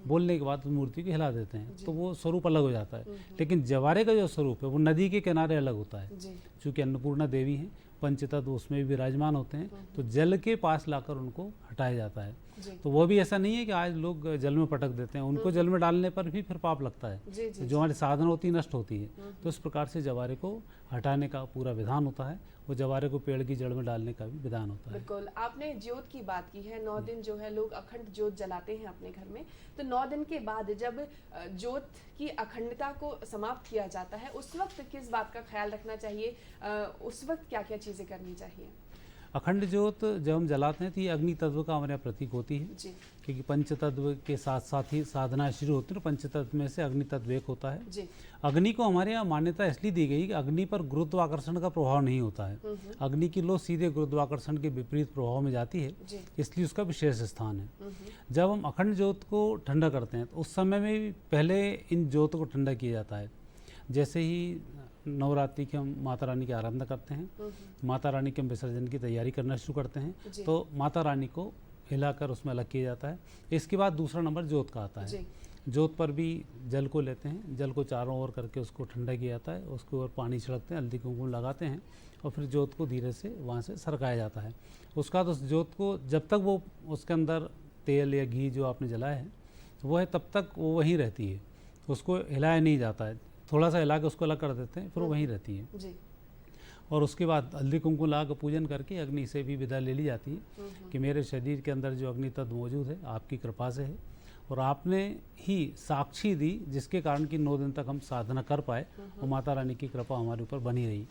बोलने के बाद उस मूर्ति को हिला देते हैं तो वो स्वरूप अलग हो जाता है। लेकिन जवारे का जो स्वरूप है वो नदी के किनारे अलग होता है। चूँकि अन्नपूर्णा देवी हैं, पंचतत्व उसमें भी विराजमान होते हैं, तो जल के पास लाकर उनको हटाया जाता है। तो वो भी ऐसा नहीं है कि आज लोग जल में पटक देते हैं, उनको जल में डालने पर भी फिर पाप लगता है। तो जो हमारी साधना होती है नष्ट होती है। तो इस प्रकार से जवारे को हटाने का पूरा विधान होता है। वो जवारे को पेड़ की जड़ में डालने का भी विधान होता है। बिल्कुल। आपने ज्योत की बात की है, 9 दिन जो है लोग अखंड ज्योत जलाते हैं अपने घर में। तो 9 दिन के बाद जब ज्योत की अखंडता को समाप्त किया जाता है उस वक्त किस बात का ख्याल रखना चाहिए, उस वक्त क्या क्या चीज़ें करनी चाहिए? अखंड ज्योत जब हम जलाते हैं तो ये अग्नि तत्व का हमारे यहाँ प्रतीक होती है। जी। क्योंकि पंच तत्व के साथ साथ ही साधना शुरू होती है। पंच तत्व में से अग्नि तत्व एक होता है। जी। अग्नि को हमारे यहाँ मान्यता इसलिए दी गई कि अग्नि पर गुरुत्वाकर्षण का प्रभाव नहीं होता है। अग्नि की लो सीधे गुरुत्वाकर्षण के विपरीत प्रभाव में जाती है, इसलिए उसका विशेष स्थान है। जब हम अखंड ज्योत को ठंडा करते हैं तो उस समय में भी पहले इन ज्योत को ठंडा किया जाता है। जैसे ही नवरात्रि की हम माता रानी की आराधना करते हैं, माता रानी के हम विसर्जन की तैयारी करना शुरू करते हैं तो माता रानी को हिलाकर उसमें अलग किया जाता है। इसके बाद दूसरा नंबर ज्योत का आता है। ज्योत पर भी जल को लेते हैं, जल को चारों ओर करके उसको ठंडा किया जाता है, उसके ऊपर पानी छिड़कते हैं, हल्दी कुमकुम लगाते हैं और फिर ज्योत को धीरे से वहाँ से सरकाया जाता है। उसका तो उस ज्योत को जब तक वो उसके अंदर तेल या घी जो आपने जलाया है वो है तब तक वो वहीं रहती है, उसको हिलाया नहीं जाता है। थोड़ा सा हिला के उसको अलग कर देते हैं फिर वो वहीं रहती है। जी। और उसके बाद हल्दी कुमकुम लगा कर पूजन करके अग्नि से भी विदा ले ली जाती है कि मेरे शरीर के अंदर जो अग्नि तत्व मौजूद है आपकी कृपा से है और आपने ही साक्षी दी जिसके कारण कि 9 दिन तक हम साधना कर पाए और माता रानी की कृपा हमारे ऊपर बनी रही।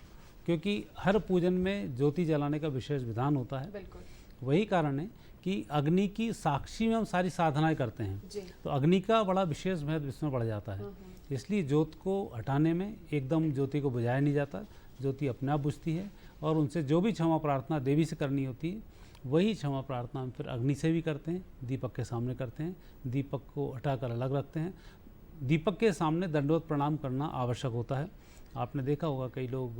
क्योंकि हर पूजन में ज्योति जलाने का विशेष विधान होता है। बिल्कुल। वही कारण है कि अग्नि की साक्षी में हम सारी साधनाएं करते हैं। तो अग्नि का बड़ा विशेष महत्व इसमें बढ़ जाता है। इसलिए ज्योत को हटाने में एकदम ज्योति को बुझाया नहीं जाता, ज्योति अपने आप बुझती है और उनसे जो भी क्षमा प्रार्थना देवी से करनी होती है वही क्षमा प्रार्थना हम फिर अग्नि से भी करते हैं, दीपक के सामने करते हैं। दीपक को हटाकर अलग रखते हैं। दीपक के सामने दंडवत प्रणाम करना आवश्यक होता है। आपने देखा होगा कई लोग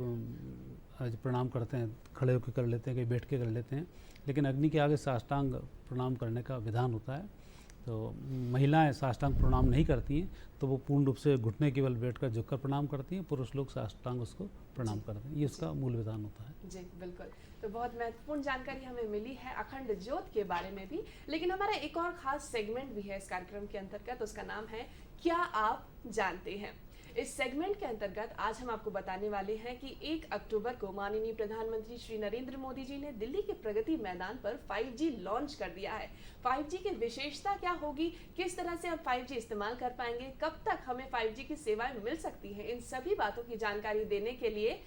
प्रणाम करते हैं, खड़े होकर कर लेते हैं, कई बैठ के कर लेते हैं, लेकिन अग्नि के आगे साष्टांग प्रणाम करने का विधान होता है। तो महिलाएं साष्टांग प्रणाम नहीं करती हैं तो वो पूर्ण रूप से घुटने के बल बैठकर झुककर प्रणाम करती हैं, पुरुष लोग साष्टांग उसको प्रणाम करते हैं। ये उसका मूल विधान होता है। जी बिल्कुल। तो बहुत महत्वपूर्ण जानकारी हमें मिली है अखंड ज्योत के बारे में भी, लेकिन हमारा एक और खास सेगमेंट भी है इस कार्यक्रम के अंतर्गत, उसका नाम है क्या आप जानते हैं। इस सेगमेंट के अंतर्गत आज हम आपको बताने वाले हैं कि 1 अक्टूबर को माननीय प्रधानमंत्री श्री नरेंद्र मोदी जी ने दिल्ली के प्रगति मैदान पर 5G लॉन्च कर दिया है। 5G की विशेषता क्या होगी, किस तरह से हम 5G इस्तेमाल कर पाएंगे, कब तक हमें 5G की सेवाएं मिल सकती हैं, इन सभी बातों की जानकारी देने के लिए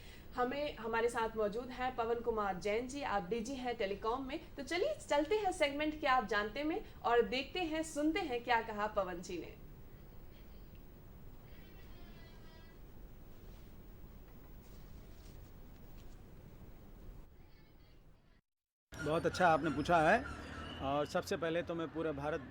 हमारे साथ मौजूद हैं पवन कुमार जैन जी। आप डीजी हैं टेलीकॉम में। तो चलिए चलते हैं सेगमेंट क्या आप जानते में और देखते हैं, सुनते हैं क्या कहा पवन जी ने। बहुत अच्छा आपने पूछा है और सबसे पहले तो मैं पूरे भारत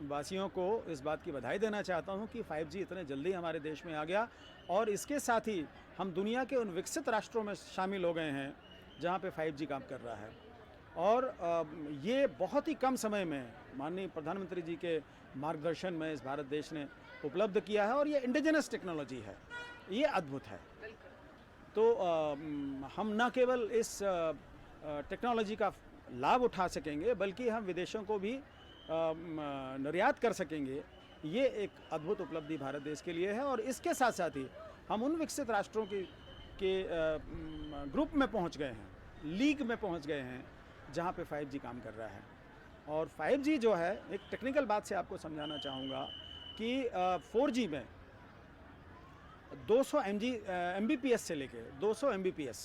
वासियों को इस बात की बधाई देना चाहता हूं कि 5G इतने जल्दी हमारे देश में आ गया और इसके साथ ही हम दुनिया के उन विकसित राष्ट्रों में शामिल हो गए हैं जहां पे 5G काम कर रहा है। और ये बहुत ही कम समय में माननीय प्रधानमंत्री जी के मार्गदर्शन में इस भारत देश ने उपलब्ध किया है और ये इंडिजिनस टेक्नोलॉजी है, ये अद्भुत है। तो हम न केवल इस टेक्नोलॉजी का लाभ उठा सकेंगे बल्कि हम विदेशों को भी निर्यात कर सकेंगे। ये एक अद्भुत उपलब्धि भारत देश के लिए है और इसके साथ साथ ही हम उन विकसित राष्ट्रों के ग्रुप में पहुंच गए हैं, लीग में पहुंच गए हैं जहां पे 5G काम कर रहा है। और 5G जो है, एक टेक्निकल बात से आपको समझाना चाहूँगा कि 4G में 200 Mbps से लेके 200 Mbps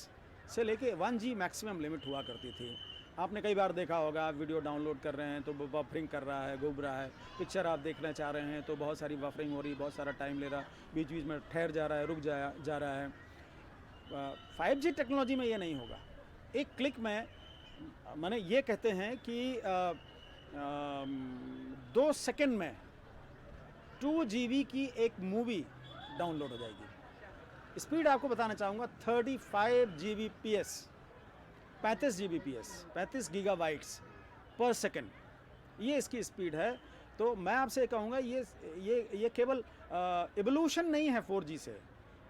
से लेके 1G मैक्सिमम लिमिट हुआ करती थी। आपने कई बार देखा होगा, आप वीडियो डाउनलोड कर रहे हैं तो बफरिंग कर रहा है, घूम रहा है। पिक्चर आप देखना चाह रहे हैं तो बहुत सारी बफरिंग हो रही, बहुत सारा टाइम ले रहा, बीच बीच में ठहर जा रहा है, रुक जा रहा है। 5G टेक्नोलॉजी में ये नहीं होगा। एक क्लिक में माने ये कहते हैं कि 2 सेकंड में 2 GB की एक मूवी डाउनलोड हो जाएगी। स्पीड आपको बताना चाहूँगा 35 Gbps, 35 Gbps, 35 गीगाबाइट्स पर सेकंड, ये इसकी स्पीड है। तो मैं आपसे कहूँगा ये केवल एवोल्यूशन नहीं है 4G से,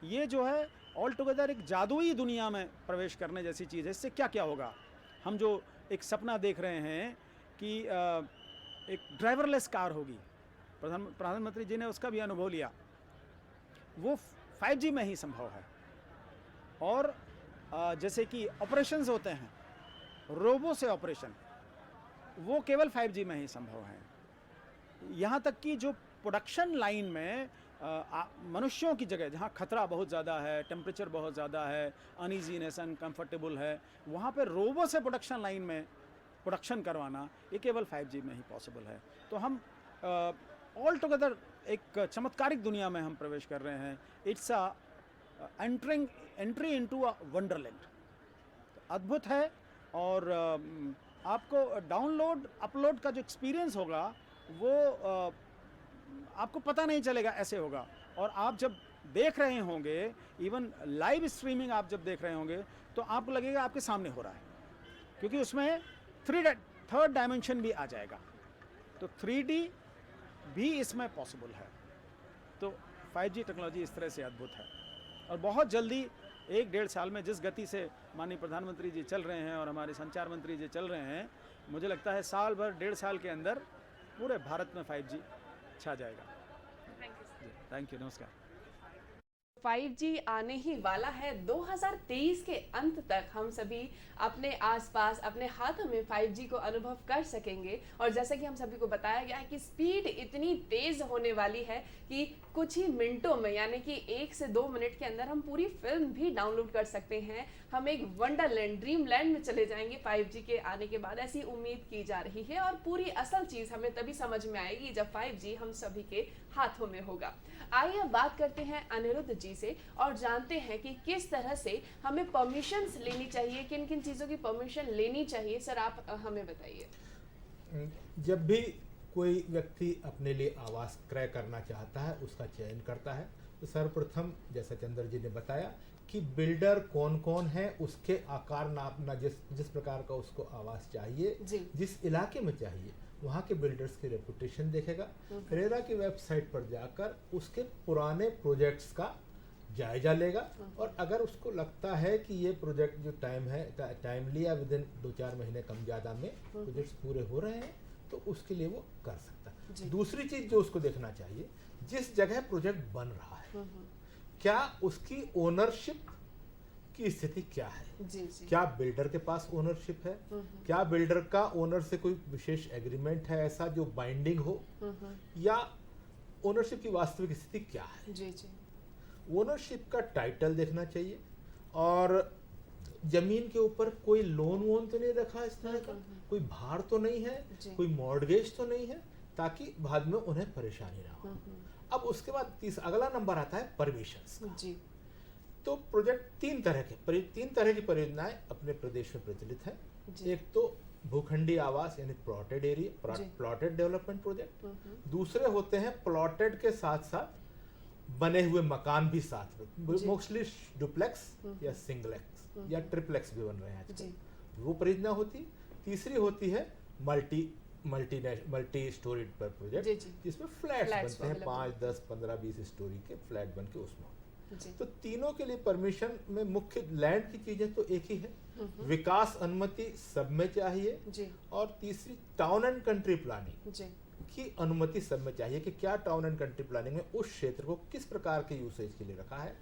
ये जो है ऑल टुगेदर एक जादुई दुनिया में प्रवेश करने जैसी चीज़ है। इससे क्या क्या होगा, हम जो एक सपना देख रहे हैं कि एक ड्राइवरलेस कार होगी, प्रधानमंत्री जी ने उसका भी अनुभव लिया, वो 5G में ही संभव है। और जैसे कि ऑपरेशंस होते हैं, रोबो से ऑपरेशन, वो केवल 5G में ही संभव है। यहाँ तक कि जो प्रोडक्शन लाइन में मनुष्यों की जगह जहाँ खतरा बहुत ज़्यादा है, टेम्परेचर बहुत ज़्यादा है, अनइजीनेस, अनकम्फर्टेबल है, वहाँ पे रोबो से प्रोडक्शन लाइन में प्रोडक्शन करवाना ये केवल 5G में ही पॉसिबल है। तो हम ऑल टुगेदर एक चमत्कारिक दुनिया में हम प्रवेश कर रहे हैं। It's entry into a Wonderland. अद्भुत है। और आपको डाउनलोड अपलोड का जो एक्सपीरियंस होगा वो आपको पता नहीं चलेगा, ऐसे होगा। और आप जब देख रहे होंगे, इवन लाइव स्ट्रीमिंग आप जब देख रहे होंगे तो आपको लगेगा आपके सामने हो रहा है, क्योंकि उसमें थर्ड डायमेंशन भी आ जाएगा। तो 3D भी इसमें पॉसिबल है। तो 5G टेक्नोलॉजी इस तरह से अद्भुत है और बहुत जल्दी 1-1.5 साल में जिस गति से माननीय प्रधानमंत्री जी चल रहे हैं और हमारे संचार मंत्री जी चल रहे हैं, मुझे लगता है साल भर 1.5 साल के अंदर पूरे भारत में 5G छा जाएगा। थैंक यू, नमस्कार। 5G आने ही वाला है। 2023 के अंत तक हम सभी अपने आसपास, अपने हाथों में 5G को अनुभव कर सकेंगे। और जैसा कि हम सभी को बताया गया है कि स्पीड इतनी तेज होने वाली है कि कुछ ही मिनटों में, यानी कि 1 से 2 मिनट के अंदर हम पूरी फिल्म भी डाउनलोड कर सकते हैं। हम एक वंडरलैंड, ड्रीम लैंड में चले जाएंगे 5G के आने के बाद, ऐसी उम्मीद की जा रही है। और पूरी असल चीज़ हमें तभी समझ में आएगी जब 5G हम सभी के हाथों में होगा। आइए अब बात करते हैं अनिरुद्ध जी से और जानते हैं कि किस तरह से हमें परमिशंस लेनी चाहिए, किन किन चीज़ों की परमिशन लेनी चाहिए। सर, आप हमें बताइए। जब भी कोई व्यक्ति अपने लिए आवास क्रय करना चाहता है, उसका चयन करता है, तो सर्वप्रथम जैसा चंद्र जी ने बताया कि बिल्डर कौन कौन है, उसके आकार नापना, जिस प्रकार का उसको आवास चाहिए, जिस इलाके में चाहिए, वहाँ के बिल्डर्स की रेपुटेशन देखेगा। रेरा की वेबसाइट पर जाकर उसके पुराने प्रोजेक्ट्स का जायजा लेगा और अगर उसको लगता है कि ये प्रोजेक्ट जो टाइम लिया, विदिन 2-4 महीने कम ज़्यादा में प्रोजेक्ट्स पूरे हो रहे हैं, तो उसके लिए वो कर सकता है। दूसरी चीज़ जो उसको देखना चाहिए, जिस जगह प्रोजेक्ट बन रहा है, क्या उसकी ओनरशिप की स्थिति क्या है। क्या बिल्डर के पास ओनरशिप है, क्या बिल्डर का ओनर से कोई विशेष एग्रीमेंट है ऐसा जो बाइंडिंग हो, या ओनरशिप की वास्तविक स्थिति क्या है। ओनरशिप का टाइटल देखना चाहिए और जमीन के ऊपर कोई लोन वोन तो नहीं रखा इस तरह का, कोई भार तो नहीं है, कोई मॉर्गेज तो नहीं है, ताकि बाद में उन्हें परेशानी ना हो। अब उसके बाद अगला नंबर आता है परमिशंस का। तो प्रोजेक्ट तीन तरह की परियोजनाएं अपने प्रदेश में प्रचलित हैं। एक तो भूखंडी आवास यानी plotted area, plotted development project. दूसरे होते हैं प्लॉटेड के साथ साथ बने हुए मकान भी साथ में, मोस्टली डुप्लेक्स या सिंगलेक्स या ट्रिप्लेक्स भी बन रहे हैं आजकल, वो परियोजना होती। तीसरी होती है मल्टी स्टोरी पर प्रोजेक्ट, जी, जी। जिसमें फ्लैट्स बनते हैं, available 5, 10, 15, 20 स्टोरी के फ्लैट बन के उसमें। जी। तो तीनों के लिए परमिशन में मुख्य लैंड की चीजें तो एक ही है, विकास अनुमति सब में चाहिए, जी। और तीसरी टाउन एंड कंट्री प्लानिंग जी। की अनुमति सब में चाहिए कि क्या टाउन एंड कंट्री प्लानिंग में उस क्षेत्र को किस प्रकार के यूसेज के लिए रखा है,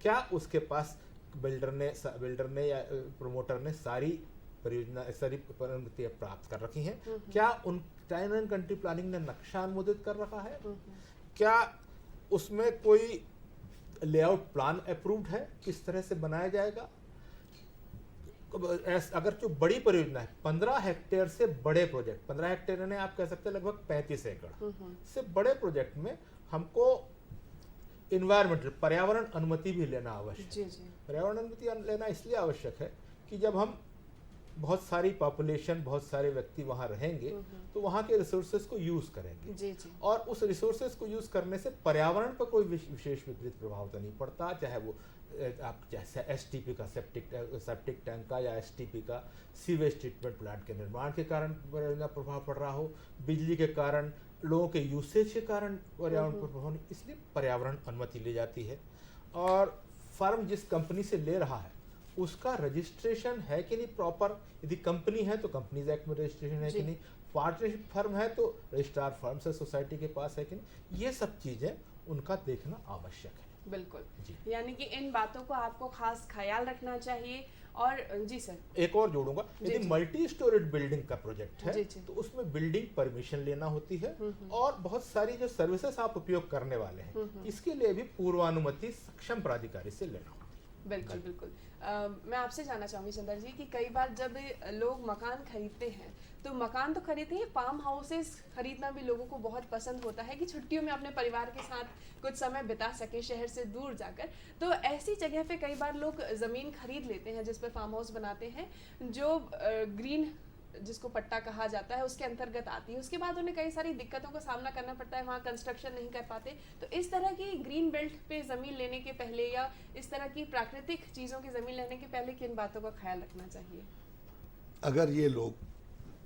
क्या उसके पास बिल्डर ने या प्रमोटर ने सारी अनुमतियां प्राप्त कर रखी हैं, क्या उन टाउन एंड कंट्री प्लानिंग ने नक्शा अनुमोदित कर रखा है, क्या उसमें कोई लेआउट प्लान अप्रूव्ड है, किस तरह से बनाया जाएगा। अगर जो बड़ी परियोजना है 15 हेक्टेयर से बड़े प्रोजेक्ट, 15 हेक्टेयर ने आप कह सकते हैं लगभग 35 एकड़ से बड़े प्रोजेक्ट में हमको इन्वायरमेंटल पर्यावरण अनुमति भी लेना आवश्यक जी, है। जी। पर्यावरण अनुमति लेना इसलिए आवश्यक है कि जब हम बहुत सारी पॉपुलेशन, बहुत सारे व्यक्ति वहाँ रहेंगे तो वहाँ के रिसोर्सेज को यूज करेंगे, जी, जी। और उस रिसोर्सेज को यूज करने से पर्यावरण पर कोई विशेष विपरीत प्रभाव तो नहीं पड़ता, चाहे वो आप जैसे एसटीपी का सेप्टिक टैंक का या एसटीपी का सीवेज ट्रीटमेंट प्लांट के निर्माण के कारण पर्यावरण प्रभाव पड़ रहा हो, बिजली के कारण, लोगों के यूसेज के कारण पर्यावरण पर प्रभाव नहीं, इसलिए पर्यावरण अनुमति ली जाती है। और फर्म जिस कंपनी से ले रहा है उसका रजिस्ट्रेशन है कि नहीं प्रॉपर, यदि कंपनी है तो कंपनीज एक्ट में रजिस्ट्रेशन है कि नहीं, पार्टनरशिप फर्म है तो रजिस्ट्रार फर्म से सोसाइटी के पास है कि नहीं, ये सब चीजें उनका देखना आवश्यक है। बिल्कुल जी। यानी कि इन बातों को आपको खास ख्याल रखना चाहिए। और जी सर, एक और जोड़ूंगा, जी, यदि जी। मल्टी स्टोरेड बिल्डिंग का प्रोजेक्ट है जी, जी। तो उसमें बिल्डिंग परमिशन लेना होती है, और बहुत सारी जो सर्विसेज आप उपयोग करने वाले हैं इसके लिए भी पूर्वानुमति सक्षम प्राधिकारी से लेना होगा। बिल्कुल बिल्कुल। मैं आपसे जानना चाहूंगी चंदर जी कि कई बार जब लोग मकान खरीदते हैं तो मकान तो खरीदते हैं, फार्म हाउसेस खरीदना भी लोगों को बहुत पसंद होता है कि छुट्टियों में अपने परिवार के साथ कुछ समय बिता सके शहर से दूर जाकर। तो ऐसी जगह पे कई बार लोग ज़मीन खरीद लेते हैं जिस पे फार्म हाउस बनाते हैं, जो ग्रीन जिसको पट्टा कहा जाता है उसके अंतर्गत आती है। उसके बाद उन्हें कई सारी दिक्कतों का सामना करना पड़ता है, वहाँ कंस्ट्रक्शन नहीं कर पाते। तो इस तरह की ग्रीन बेल्ट पे ज़मीन लेने के पहले या इस तरह की प्राकृतिक चीज़ों की ज़मीन लेने के पहले किन बातों का ख्याल रखना चाहिए? अगर ये लोग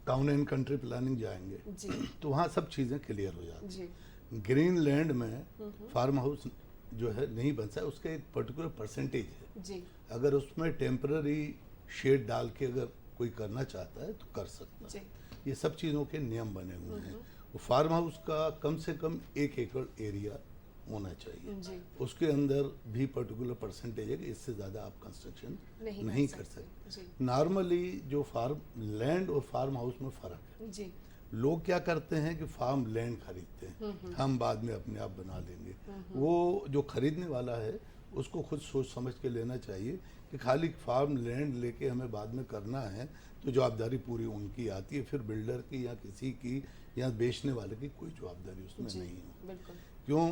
टाउन एंड कंट्री प्लानिंग जाएंगे जी। तो वहाँ सब चीज़ें क्लियर हो जाती जी। हैं। ग्रीन लैंड में फार्म हाउस जो है नहीं बनता है, उसका एक पर्टिकुलर परसेंटेज है। जी। अगर उसमें टेम्पररी शेड डाल के अगर कोई करना चाहता है तो कर सकता जी। है। ये सब चीज़ों के नियम बने हुए हैं। वो फार्म हाउस का कम से कम 1 एकड़ एरिया होना चाहिए। जी। उसके अंदर भी पर्टिकुलर परसेंटेज है कि इससे ज़्यादा आप कंस्ट्रक्शन नहीं कर सकते। जी। नॉर्मली जो फार्म लैंड और फार्म हाउस में फ़र्क है। जी। लोग क्या करते हैं कि फार्म लैंड खरीदते हैं, हम बाद में अपने आप बना लेंगे। वो जो खरीदने वाला है उसको खुद सोच समझ के लेना चाहिए कि खाली फार्म लैंड लेके हमें बाद में करना है तो जवाबदारी पूरी उनकी आती है, फिर बिल्डर की या किसी की या बेचने वाले की कोई जवाबदारी उसमें जी। नहीं हो। बिल्कुल। क्यों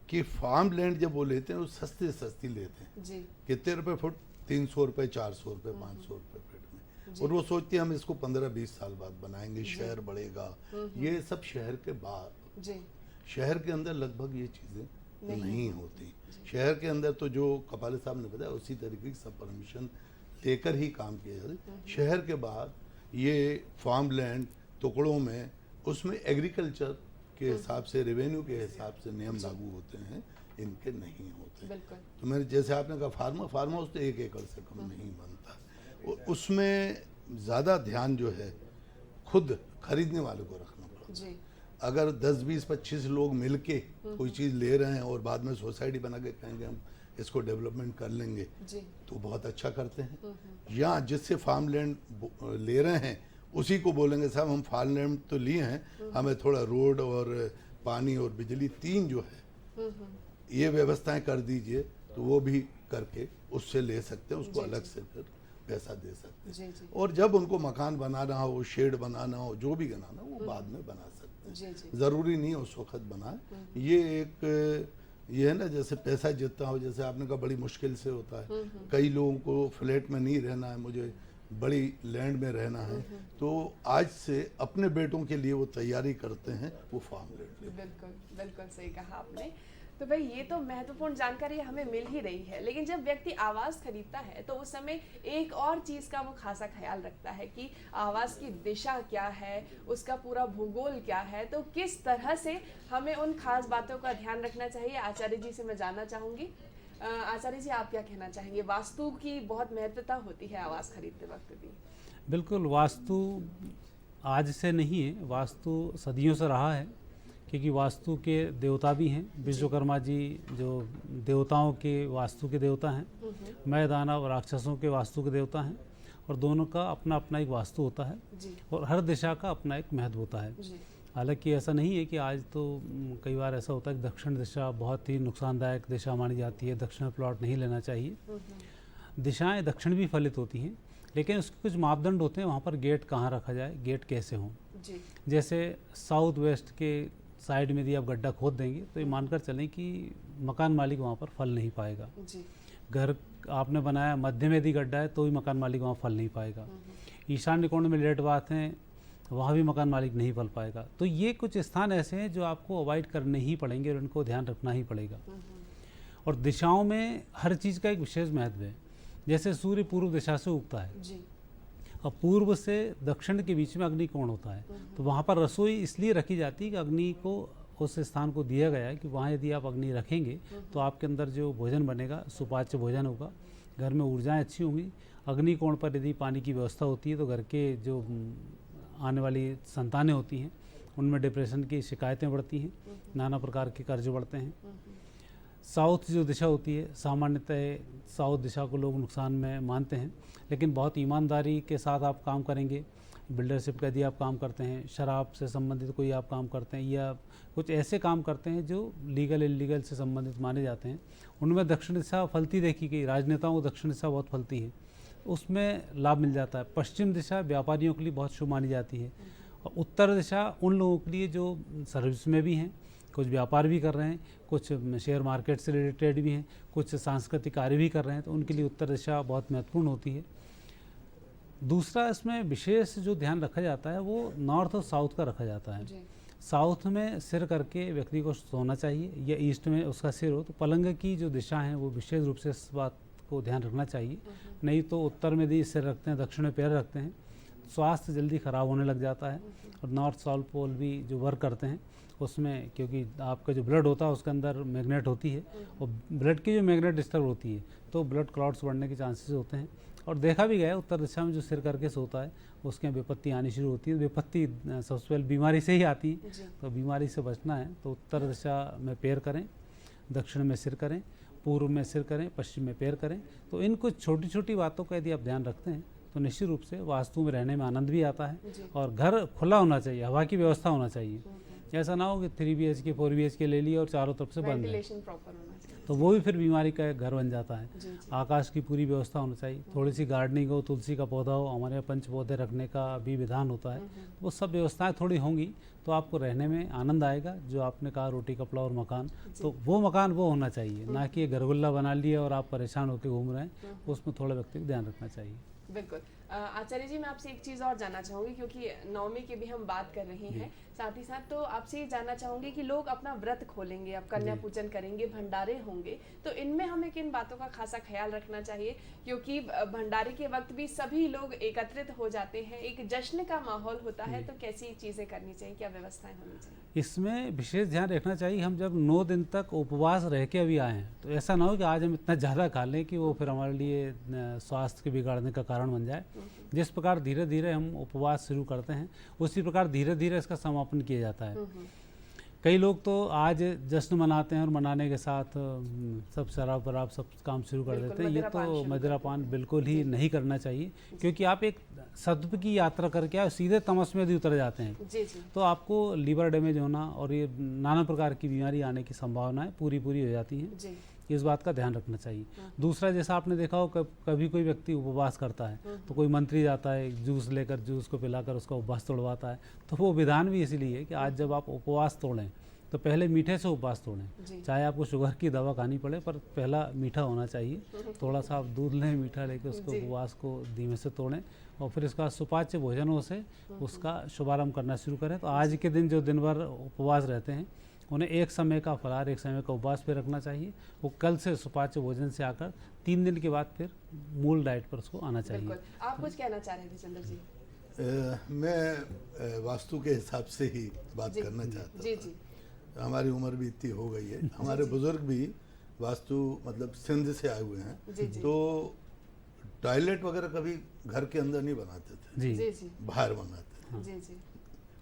कि फार्म लैंड जब वो लेते हैं वो सस्ते सस्ती लेते हैं। जी। कितने रुपए फुट? 300 रुपए, 400 रुपए, 500 रुपए फुट में। और वो सोचते हैं हम इसको 15-20 साल बाद बनाएंगे, शहर बढ़ेगा। ये सब शहर के बाहर, जी। शहर के अंदर लगभग ये चीज़ें नहीं नहीं होती। शहर के अंदर तो जो कपाले साहब ने बताया उसी तरीके की सब परमिशन लेकर ही काम किया जाता है। शहर के बाहर ये फार्म लैंड टुकड़ों में उसमें एग्रीकल्चर के हिसाब से, रेवेन्यू के हिसाब से नियम लागू होते हैं, इनके नहीं होते। बिल्कुल। तो मैंने जैसे आपने कहा फार्म हाउस तो 1 एकड़ से कम नहीं बनता। उसमें ज़्यादा ध्यान जो है खुद खरीदने वाले को रखना पड़ता है। जी। अगर 10, 20, 25 लोग मिलके कोई चीज़ ले रहे हैं और बाद में सोसाइटी बना के कहेंगे हम इसको डेवलपमेंट कर लेंगे जी। तो बहुत अच्छा करते हैं। या जिससे फार्म लैंड ले रहे हैं उसी को बोलेंगे साहब हम फार्म लैंड तो लिए हैं, हमें थोड़ा रोड और पानी और बिजली 3 जो है ये व्यवस्थाएं कर दीजिए, तो वो भी करके उससे ले सकते हैं, उसको अलग से फिर पैसा दे सकते हैं। जी। जी। और जब उनको मकान बनाना हो, शेड बनाना हो, जो भी बनाना हो वो बाद में बना सकते हैं। जी। जी। ज़रूरी नहीं उस वक्त बनाए। ये एक ये है ना, जैसे पैसा जितना हो, जैसे आपने कहा बड़ी मुश्किल से होता है। कई लोगों को फ्लैट में नहीं रहना है, मुझे बड़ी लैंड में रहना है, तो आज से अपने बेटों के लिए वो तैयारी करते हैं, वो फार्म लैंड लेते हैं। बिल्कुल बिल्कुल सही कहा आपने। तो भाई ये तो महत्वपूर्ण जानकारी हमें मिल ही रही है, लेकिन जब व्यक्ति आवास खरीदता है तो उस समय एक और चीज का वो खासा ख्याल रखता है कि आवास की दिशा क्या है, उसका पूरा भूगोल क्या है, तो किस तरह से हमें उन खास बातों का ध्यान रखना चाहिए। आचार्य जी से मैं जानना चाहूंगी, आचार्य जी आप क्या कहना चाहेंगे? वास्तु की बहुत महत्वता होती है आवास खरीदते वक्त भी। बिल्कुल, वास्तु आज से नहीं है, वास्तु सदियों से रहा है, क्योंकि वास्तु के देवता भी हैं। विश्वकर्मा जी जो देवताओं के वास्तु के देवता हैं, मैं दानव राक्षसों के वास्तु के देवता हैं, और दोनों का अपना अपना एक वास्तु होता है और हर दिशा का अपना एक महत्व होता है। हालांकि ऐसा नहीं है कि आज तो कई बार ऐसा होता है कि दक्षिण दिशा बहुत ही नुकसानदायक दिशा मानी जाती है, दक्षिण में प्लॉट नहीं लेना चाहिए। दिशाएं दक्षिण भी फलित होती हैं, लेकिन उसके कुछ मापदंड होते हैं, वहाँ पर गेट कहाँ रखा जाए, गेट कैसे हों। जैसे साउथ वेस्ट के साइड में यदि आप गड्ढा खोद देंगे तो ये मानकर चलें कि मकान मालिक वहाँ पर फल नहीं पाएगा। घर आपने बनाया मध्य में यदि गड्ढा है तो भी मकान मालिक वहाँ फल नहीं पाएगा। ईशान्य कोण में लेट बात है, वहाँ भी मकान मालिक नहीं फल पाएगा। तो ये कुछ स्थान ऐसे हैं जो आपको अवॉइड करने ही पड़ेंगे और उनको ध्यान रखना ही पड़ेगा। और दिशाओं में हर चीज़ का एक विशेष महत्व है। जैसे सूर्य पूर्व दिशा से उगता है और पूर्व से दक्षिण के बीच में अग्नि कोण होता है, तो वहाँ पर रसोई इसलिए रखी जाती है कि अग्नि को उस स्थान को दिया गया है कि वहाँ यदि आप अग्नि रखेंगे तो आपके अंदर जो भोजन बनेगा सुपाच्य भोजन होगा, घर में ऊर्जाएं अच्छी होंगी। अग्नि कोण पर यदि पानी की व्यवस्था होती है तो घर के जो आने वाली संतानें होती हैं उनमें डिप्रेशन की शिकायतें बढ़ती हैं, नाना प्रकार के कर्ज बढ़ते हैं। साउथ जो दिशा होती है, सामान्यतः साउथ दिशा को लोग नुकसान में मानते हैं, लेकिन बहुत ईमानदारी के साथ आप काम करेंगे, बिल्डरशिप का यदि आप काम करते हैं, शराब से संबंधित कोई आप काम करते हैं या कुछ ऐसे काम करते हैं जो लीगल इलीगल से संबंधित माने जाते हैं, उनमें दक्षिण दिशा फलती देखी गई। राजनेताओं को दक्षिण दिशा बहुत फलती है, उसमें लाभ मिल जाता है। पश्चिम दिशा व्यापारियों के लिए बहुत शुभ मानी जाती है, और उत्तर दिशा उन लोगों के लिए जो सर्विस में भी हैं, कुछ व्यापार भी कर रहे हैं, कुछ शेयर मार्केट से रिलेटेड भी हैं, कुछ सांस्कृतिक कार्य भी कर रहे हैं, तो उनके लिए उत्तर दिशा बहुत महत्वपूर्ण होती है। दूसरा इसमें विशेष जो ध्यान रखा जाता है वो नॉर्थ और साउथ का रखा जाता है। साउथ में सिर करके व्यक्ति को सोना चाहिए, या ईस्ट में उसका सिर हो तो पलंग की जो दिशा है वो विशेष रूप से इस बात को ध्यान रखना चाहिए। नहीं तो उत्तर में यदि सिर रखते हैं, दक्षिण में पैर रखते हैं, स्वास्थ्य जल्दी ख़राब होने लग जाता है। और नॉर्थ साउथ पोल भी जो वर्क करते हैं उसमें, क्योंकि आपका जो ब्लड होता है उसके अंदर मैग्नेट होती है, और ब्लड की जो मैग्नेट डिस्टर्ब होती है तो ब्लड क्लॉट्स बढ़ने के चांसेस होते हैं। और देखा भी गया है उत्तर दिशा में जो सिर करके सोता है उसके यहाँ विपत्ति आनी शुरू होती है। विपत्ति सबसे पहले बीमारी से ही आती है, तो बीमारी से बचना है तो उत्तर दिशा में पैर करें, दक्षिण में सिर करें, पूर्व में सिर करें, पश्चिम में पैर करें। तो इन कुछ छोटी छोटी बातों का यदि आप ध्यान रखते हैं तो निश्चित रूप से वास्तु में रहने में आनंद भी आता है, और घर खुला होना चाहिए, हवा की व्यवस्था होना चाहिए। ऐसा ना हो कि 3 BHK 4 BHK ले लिया और चारों तरफ से बंद है, तो वो भी फिर बीमारी का एक घर बन जाता है। आकाश की पूरी व्यवस्था होनी चाहिए, थोड़ी सी गार्डनिंग हो, तुलसी का पौधा हो, हमारे यहाँ पंच पौधे रखने का भी विधान होता है। वो सब व्यवस्थाएं थोड़ी होंगी तो आपको रहने में आनंद आएगा। जो आपने कहा रोटी कपड़ा और मकान, तो वो मकान वो होना चाहिए, ना कि घरगुल्ला बना लिया और आप परेशान होकर घूम रहे हैं। उसमें थोड़ा व्यक्ति को ध्यान रखना चाहिए। बिल्कुल। आचार्य जी, मैं आपसे एक चीज़ और जानना चाहूँगी, क्योंकि नवमी की भी हम बात कर रहे हैं, साथ ही साथ तो आपसे ये जानना चाहूँगी कि लोग अपना व्रत खोलेंगे, अब कन्या पूजन करेंगे, भंडारे होंगे, तो इनमें हमें किन बातों का खासा ख्याल रखना चाहिए? क्योंकि भंडारे के वक्त भी सभी लोग एकत्रित हो जाते हैं, एक जश्न का माहौल होता है, तो कैसी चीज़ें करनी चाहिए, क्या व्यवस्थाएं होनी चाहिए? इसमें विशेष ध्यान रखना चाहिए। हम जब 9 दिन तक उपवास रह के अभी आए हैं, तो ऐसा ना हो कि आज हम इतना ज़्यादा खा लें कि वो फिर हमारे लिए स्वास्थ्य के बिगाड़ने का कारण बन जाए। जिस प्रकार धीरे धीरे हम उपवास शुरू करते हैं, उसी प्रकार धीरे धीरे इसका समापन किया जाता है। कई लोग तो आज जश्न मनाते हैं और मनाने के साथ सब शराब वराब सब काम शुरू कर देते हैं। ये तो मदिरापान बिल्कुल ही नहीं करना चाहिए, क्योंकि आप एक सत्व की यात्रा करके आए, सीधे तमस में यदि उतर जाते हैं तो आपको लीवर डैमेज होना और ये नाना प्रकार की बीमारी आने की संभावनाएं पूरी हो जाती हैं। इस बात का ध्यान रखना चाहिए। दूसरा, जैसा आपने देखा हो कभी कोई व्यक्ति उपवास करता है तो कोई मंत्री जाता है जूस लेकर, जूस को पिलाकर उसका उपवास तोड़वाता है। तो वो विधान भी इसलिए है कि आज जब आप उपवास तोड़ें तो पहले मीठे से उपवास तोड़ें, चाहे आपको शुगर की दवा खानी पड़े, पर पहला मीठा होना चाहिए। थोड़ा सा आप दूध लें मीठा लेकर उसको उपवास को धीमे से तोड़ें, और फिर इसका सुपाच्य भोजनों से उसका शुभारंभ करना शुरू करें। तो आज के दिन जो दिन भर उपवास रहते हैं उन्हें एक समय का फलाहार, एक समय का उपवास पे रखना चाहिए। वो कल से सुपाच्य भोजन से आकर 3 दिन के बाद फिर मूल डाइट पर उसको आना चाहिए। बिल्कुल। आप कुछ कहना चाह रहे थे चंद्र जी? मैं वास्तु के हिसाब से ही बात करना चाहता जी था। जी हमारी उम्र भी इतनी हो गई है, हमारे बुजुर्ग भी वास्तु मतलब सिंध से आए हुए हैं, जी जी तो टॉयलेट वगैरह कभी घर के अंदर नहीं बनाते थे, जी जी जी बाहर बनाते थे। जी जी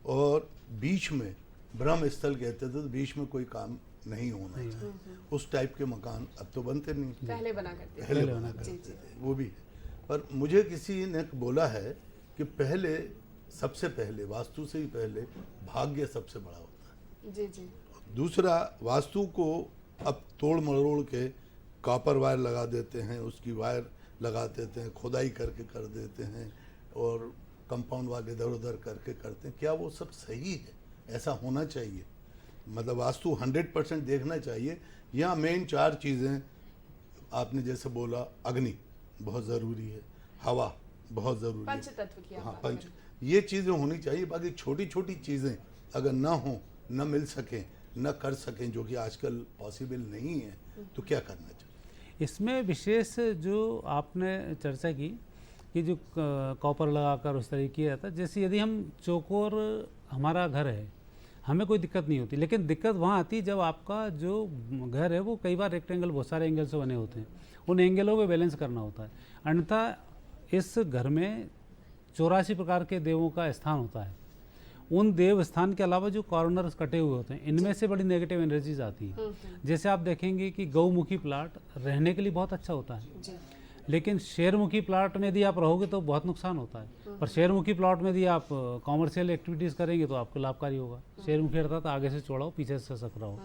और बीच में ब्रह्म स्थल कहते थे, तो बीच में कोई काम नहीं होना चाहिए। उस टाइप के मकान अब तो बनते नहीं, पहले बना करते थे। पहले पहले बना बना करते जी, जी। थे, वो भी है। पर मुझे किसी ने बोला है कि पहले, सबसे पहले, वास्तु से ही पहले भाग्य सबसे बड़ा होता है। जी जी दूसरा, वास्तु को अब तोड़ मरोड़ के कॉपर वायर लगा देते हैं, उसकी वायर लगा देते हैं, खुदाई करके कर देते हैं, और कंपाउंड वाले इधर उधर करके करते हैं। क्या वो सब सही है? ऐसा होना चाहिए? मतलब वास्तु 100% देखना चाहिए। यहाँ मेन 4 चीज़ें आपने जैसे बोला, अग्नि बहुत ज़रूरी है, हवा बहुत ज़रूरी है, पंच तत्व की आप हाँ बात पंच, करें। ये चीज़ें होनी चाहिए। बाकी छोटी छोटी चीज़ें अगर ना हो, न मिल सकें, न कर सकें, जो कि आजकल पॉसिबल नहीं है, तो क्या करना चाहिए? इसमें विशेष जो आपने चर्चा की कि जो कॉपर लगाकर उस तरीके किया जाता है, जैसे यदि हम चौकोर हमारा घर है, हमें कोई दिक्कत नहीं होती, लेकिन दिक्कत वहाँ आती है जब आपका जो घर है वो कई बार रेक्टेंगल, बहुत सारे एंगल से बने होते हैं, उन एंगलों को बैलेंस करना होता है। अन्यथा इस घर में 84 प्रकार के देवों का स्थान होता है। उन देव स्थान के अलावा जो कॉर्नर्स कटे हुए होते हैं, इनमें से बड़ी नेगेटिव एनर्जीज आती हैं। जैसे आप देखेंगे कि गौमुखी प्लाट रहने के लिए बहुत अच्छा होता है, जी लेकिन शेरमुखी प्लाट में यदि आप रहोगे तो बहुत नुकसान होता है। पर शेरमुखी प्लाट में यदि आप कॉमर्शियल एक्टिविटीज़ करेंगे तो आपको लाभकारी होगा। शेरमुखी अर्थात आगे से चौड़ा हो, पीछे से सकरा हो।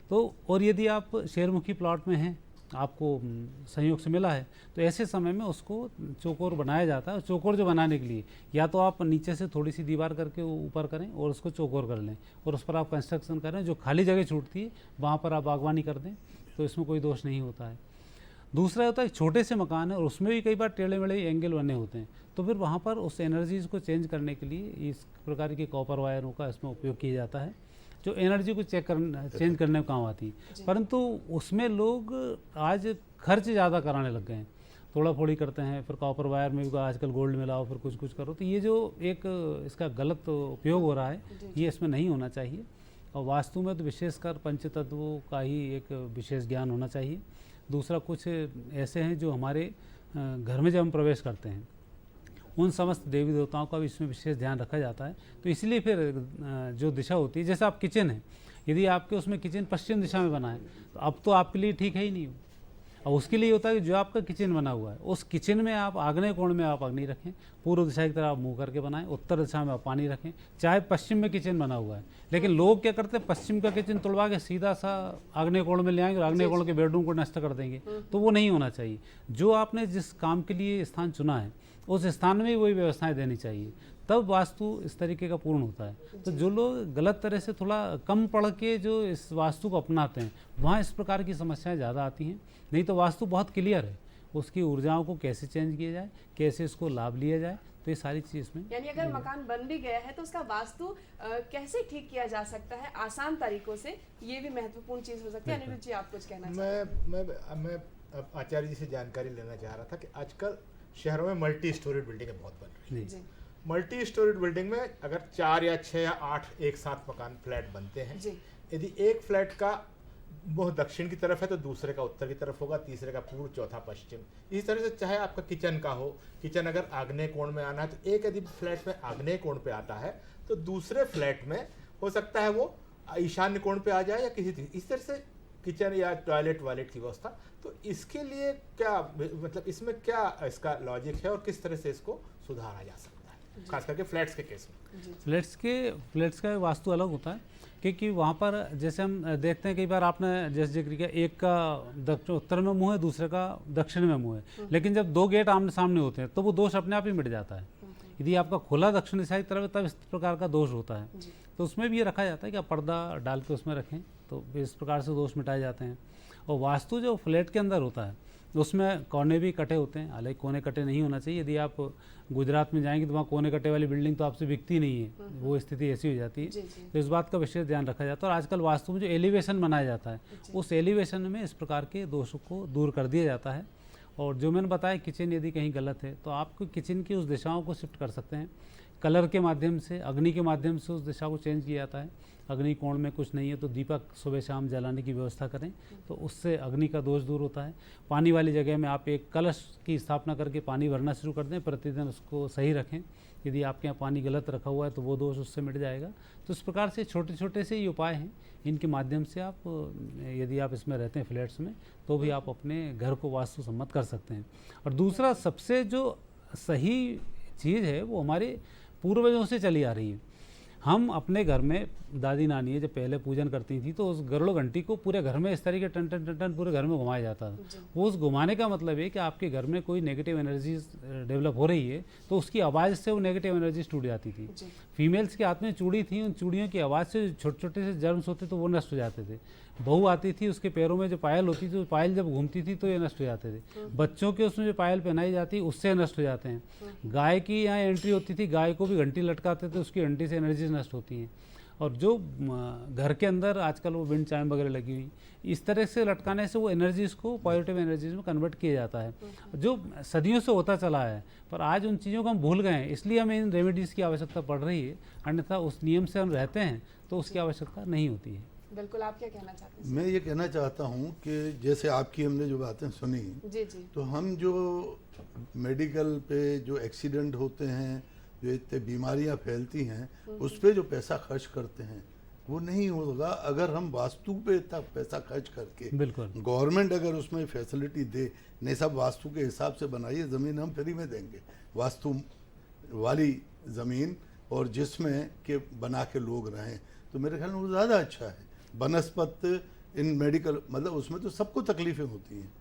तो और यदि आप शेरमुखी प्लाट में हैं, आपको संयोग से मिला है, तो ऐसे समय में उसको चौकोर बनाया जाता है। चौकोर जो बनाने के लिए या तो आप नीचे से थोड़ी सी दीवार करके ऊपर करें और उसको चौकोर कर लें, और उस पर आप कंस्ट्रक्शन करें। जो खाली जगह छूटती है वहाँ पर आप बागवानी कर दें, तो इसमें कोई दोष नहीं होता है। दूसरा होता है छोटे से मकान है और उसमें भी कई बार टेढ़े मेढ़े एंगल बने होते हैं, तो फिर वहाँ पर उस एनर्जीज़ को चेंज करने के लिए इस प्रकार की कॉपर वायरों का इसमें उपयोग किया जाता है, जो एनर्जी को चेंज करने में काम आती है। परंतु उसमें लोग आज खर्च ज़्यादा कराने लग गए हैं, थोड़ा फोड़ी करते हैं, फिर कॉपर वायर में भी आजकल गोल्ड मिलाओ, फिर कुछ कुछ करो। तो ये जो एक इसका गलत उपयोग हो रहा है, ये इसमें नहीं होना चाहिए। और वास्तु में तो विशेषकर पंचतत्वों का ही एक विशेष ज्ञान होना चाहिए। दूसरा, कुछ ऐसे हैं जो हमारे घर में जब हम प्रवेश करते हैं, उन समस्त देवी देवताओं का भी इसमें विशेष ध्यान रखा जाता है। तो इसलिए फिर जो दिशा होती है, जैसे आप किचन है, यदि आपके उसमें किचन पश्चिम दिशा में बना है, तो अब तो आपके लिए ठीक है ही नहीं हो। अब उसके लिए होता है कि जो आपका किचन बना हुआ है, उस किचन में आप आग्नेय कोण में आप अग्नि रखें, पूर्व दिशा की तरफ आप मुँह करके बनाएं, उत्तर दिशा में आप पानी रखें, चाहे पश्चिम में किचन बना हुआ है। लेकिन लोग क्या करते हैं, पश्चिम का किचन तुड़वा के सीधा सा आग्नेय कोण में ले आएंगे और आग्नेय कोण के बेडरूम को नष्ट कर देंगे। तो वो नहीं होना चाहिए। जो आपने जिस काम के लिए स्थान चुना है, उस स्थान में ही वही व्यवस्थाएं देनी चाहिए, तब वास्तु इस तरीके का पूर्ण होता है। तो जो लोग गलत तरह से थोड़ा कम पढ़ के जो इस वास्तु को अपनाते हैं, वहाँ इस प्रकार की समस्याएं ज़्यादा आती हैं। नहीं तो वास्तु बहुत क्लियर है, उसकी ऊर्जाओं को कैसे चेंज किया जाए, कैसे इसको लाभ लिया जाए, तो ये सारी चीज़ इसमें। यानी अगर मकान बन भी गया है तो उसका वास्तु कैसे ठीक किया जा सकता है आसान तरीकों से, ये भी महत्वपूर्ण चीज़ हो सकती है। अनिरुद्ध जी, आप कुछ कहना चाहें? मैं आचार्य जी से जानकारी लेना चाह रहा था कि आजकल शहरों में मल्टी स्टोरेड बिल्डिंगें बहुत बन रही हैं। जी मल्टी स्टोरेड बिल्डिंग में अगर 4 या 6 या 8 एक साथ मकान फ्लैट बनते हैं, जी यदि एक फ्लैट का मुंह दक्षिण की तरफ है तो दूसरे का उत्तर की तरफ होगा, तीसरे का पूर्व, चौथा पश्चिम। इस तरह से चाहे आपका किचन का हो, किचन अगर आग्नेय कोण में आना है तो एक यदि फ्लैट में आग्नेय कोण पे आता है तो दूसरे फ्लैट में हो सकता है वो ईशान्य कोण पे आ जाए या इस तरह से किचन या टॉयलेट वायलेट की व्यवस्था। तो इसके लिए क्या मतलब इसमें क्या इसका लॉजिक है और किस तरह से इसको सुधारा जा सकता है, खास करके फ्लैट्स के केस में? फ्लैट्स का वास्तु अलग होता है, क्योंकि वहाँ पर जैसे हम देखते हैं कई बार आपने जैसे जिक्र किया, एक का उत्तर में मुंह है, दूसरे का दक्षिण में मुंह है, लेकिन जब 2 गेट आमने सामने होते हैं तो वो दोष अपने आप ही मिट जाता है। यदि आपका खुला दक्षिण दिशा की तरफ है तब इस प्रकार का दोष होता है। तो उसमें भी ये रखा जाता है कि आप पर्दा डाल के उसमें रखें, तो इस प्रकार से दोष मिटाए जाते हैं। और वास्तु जो फ्लैट के अंदर होता है उसमें कोने भी कटे होते हैं, हालांकि कोने कटे नहीं होना चाहिए। यदि आप गुजरात में जाएंगे तो वहाँ कोने कटे वाली बिल्डिंग तो आपसे बिकती नहीं है, वो स्थिति ऐसी हो जाती है। तो इस बात का विशेष ध्यान रखा जाता है। और आजकल वास्तु में जो एलिवेशन बनाया जाता है उस एलिवेशन में इस प्रकार के दोषों को दूर कर दिया जाता है। और जो मैंने बताया किचन यदि कहीं गलत है तो आपको किचन की उस दिशाओं को शिफ्ट कर सकते हैं, कलर के माध्यम से, अग्नि के माध्यम से उस दिशा को चेंज किया जाता है। अग्नि कोण में कुछ नहीं है तो दीपक सुबह शाम जलाने की व्यवस्था करें, तो उससे अग्नि का दोष दूर होता है। पानी वाली जगह में आप एक कलश की स्थापना करके पानी भरना शुरू कर दें, प्रतिदिन उसको सही रखें। यदि आपके यहाँ पानी गलत रखा हुआ है तो वो दोष उससे मिट जाएगा। तो इस प्रकार से छोटे छोटे से ये उपाय हैं, इनके माध्यम से आप, यदि आप इसमें रहते हैं फ्लैट्स में, तो भी आप अपने घर को वास्तु सम्मत कर सकते हैं। और दूसरा सबसे जो सही चीज़ है वो हमारे पूर्वजों से चली आ रही है। हम अपने घर में, दादी नानी जब पहले पूजन करती थी तो उस गरुड़ घंटी को पूरे घर में इस तरीके टन टन टन टन पूरे घर में घुमाया जाता था। वो उस घुमाने का मतलब है कि आपके घर में कोई नेगेटिव एनर्जी डेवलप हो रही है तो उसकी आवाज़ से वो नेगेटिव एनर्जी टूट जाती थी। फीमेल्स के हाथ में चूड़ी थी, उन चूड़ियों की आवाज़ से छोटे छोटे से जर्म्स होते तो वो नष्ट हो जाते थे। बहू आती थी, उसके पैरों में जो पायल होती थी, पायल जब घूमती थी तो ये नष्ट हो जाते थे। बच्चों के उसमें जो पायल पहनाई जाती उससे नष्ट हो जाते हैं। गाय की यहाँ एंट्री होती थी, गाय को भी घंटी लटकाते थे, उसकी घंटी से एनर्जी नष्ट होती हैं। और जो घर के अंदर आजकल वो विंड चाइम वगैरह लगी हुई, इस तरह से लटकाने से वो एनर्जीज़ को पॉजिटिव एनर्जीज में कन्वर्ट किया जाता है, जो सदियों से होता चला है। पर आज उन चीज़ों को हम भूल गए हैं, इसलिए हमें इन रेमेडीज़ की आवश्यकता पड़ रही है। अन्यथा उस नियम से हम रहते हैं तो उसकी आवश्यकता नहीं होती है। बिल्कुल, आप क्या कहना चाहते हैं? मैं ये कहना चाहता हूँ कि जैसे आपकी हमने जो बातें सुनी, जी जी, तो हम जो मेडिकल पे जो एक्सीडेंट होते हैं, जो इतने बीमारियां फैलती हैं, उस पे जो पैसा खर्च करते हैं वो नहीं होगा अगर हम वास्तु पे इतना पैसा खर्च करके, बिल्कुल, गवर्नमेंट अगर उसमें फैसिलिटी दे, नहीं सब वास्तु के हिसाब से बनाइए, ज़मीन हम फ्री में देंगे, वास्तु वाली ज़मीन, और जिसमें के बना के लोग रहें, तो मेरे ख्याल में वो ज़्यादा अच्छा है। बनस्पत इन मेडिकल, मतलब उसमें तो सबको तकलीफ़ें होती हैं,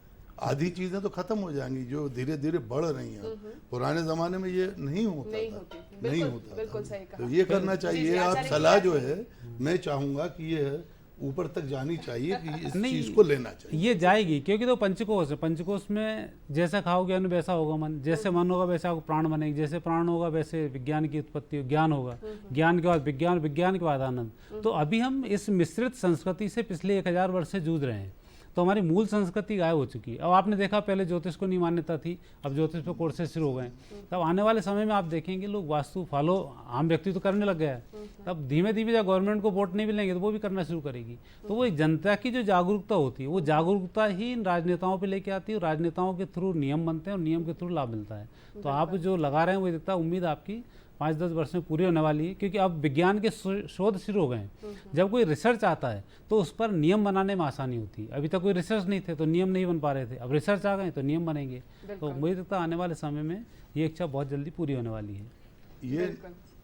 आधी चीज़ें तो ख़त्म हो जाएंगी जो धीरे धीरे बढ़ रही हैं। पुराने ज़माने में ये नहीं होता था, नहीं होता बिल्कुल था। सही कहा। तो ये करना जी, चाहिए। आप आचार्य सलाह जी, जो है मैं चाहूँगा कि ये ऊपर तक जानी चाहिए कि इस नहीं, चीज़ को लेना चाहिए। ये जाएगी, क्योंकि तो पंचकोश है, पंचकोश में जैसा खाओगे अन्न वैसा होगा मन, जैसे मन होगा वैसा प्राण बनेगी, जैसे प्राण होगा वैसे विज्ञान की उत्पत्ति, ज्ञान होगा, ज्ञान के बाद विज्ञान, विज्ञान के बाद आनंद। तो अभी हम इस मिश्रित संस्कृति से पिछले 1000 वर्ष से जूझ रहे हैं, तो हमारी मूल संस्कृति गायब हो चुकी है। अब आपने देखा पहले ज्योतिष को नहीं मान्यता थी, अब ज्योतिष पे कोर्सेज शुरू हो गए। तब आने वाले समय में आप देखेंगे लोग वास्तु फॉलो, आम व्यक्ति तो करने लग गया है, तब धीमे धीमे जब गवर्नमेंट को वोट नहीं मिलेंगे तो वो भी करना शुरू करेगी। तो वो जनता की जो जागरूकता होती है, वो जागरूकता ही इन राजनेताओं पे लेके आती है, और राजनेताओं के थ्रू नियम बनते हैं और नियम के थ्रू लाभ मिलता है। तो आप जो लगा रहे हैं वो दिखता, उम्मीद आपकी 5-10 वर्ष में पूरी होने वाली है, क्योंकि अब विज्ञान के शोध शुरू हो गए हैं। जब कोई रिसर्च आता है तो उस पर नियम बनाने में आसानी होती है। अभी तक कोई रिसर्च नहीं थे तो नियम नहीं बन पा रहे थे, अब रिसर्च आ गए तो नियम बनेंगे। तो मुझे लगता है आने वाले समय में ये इच्छा बहुत जल्दी पूरी होने वाली है।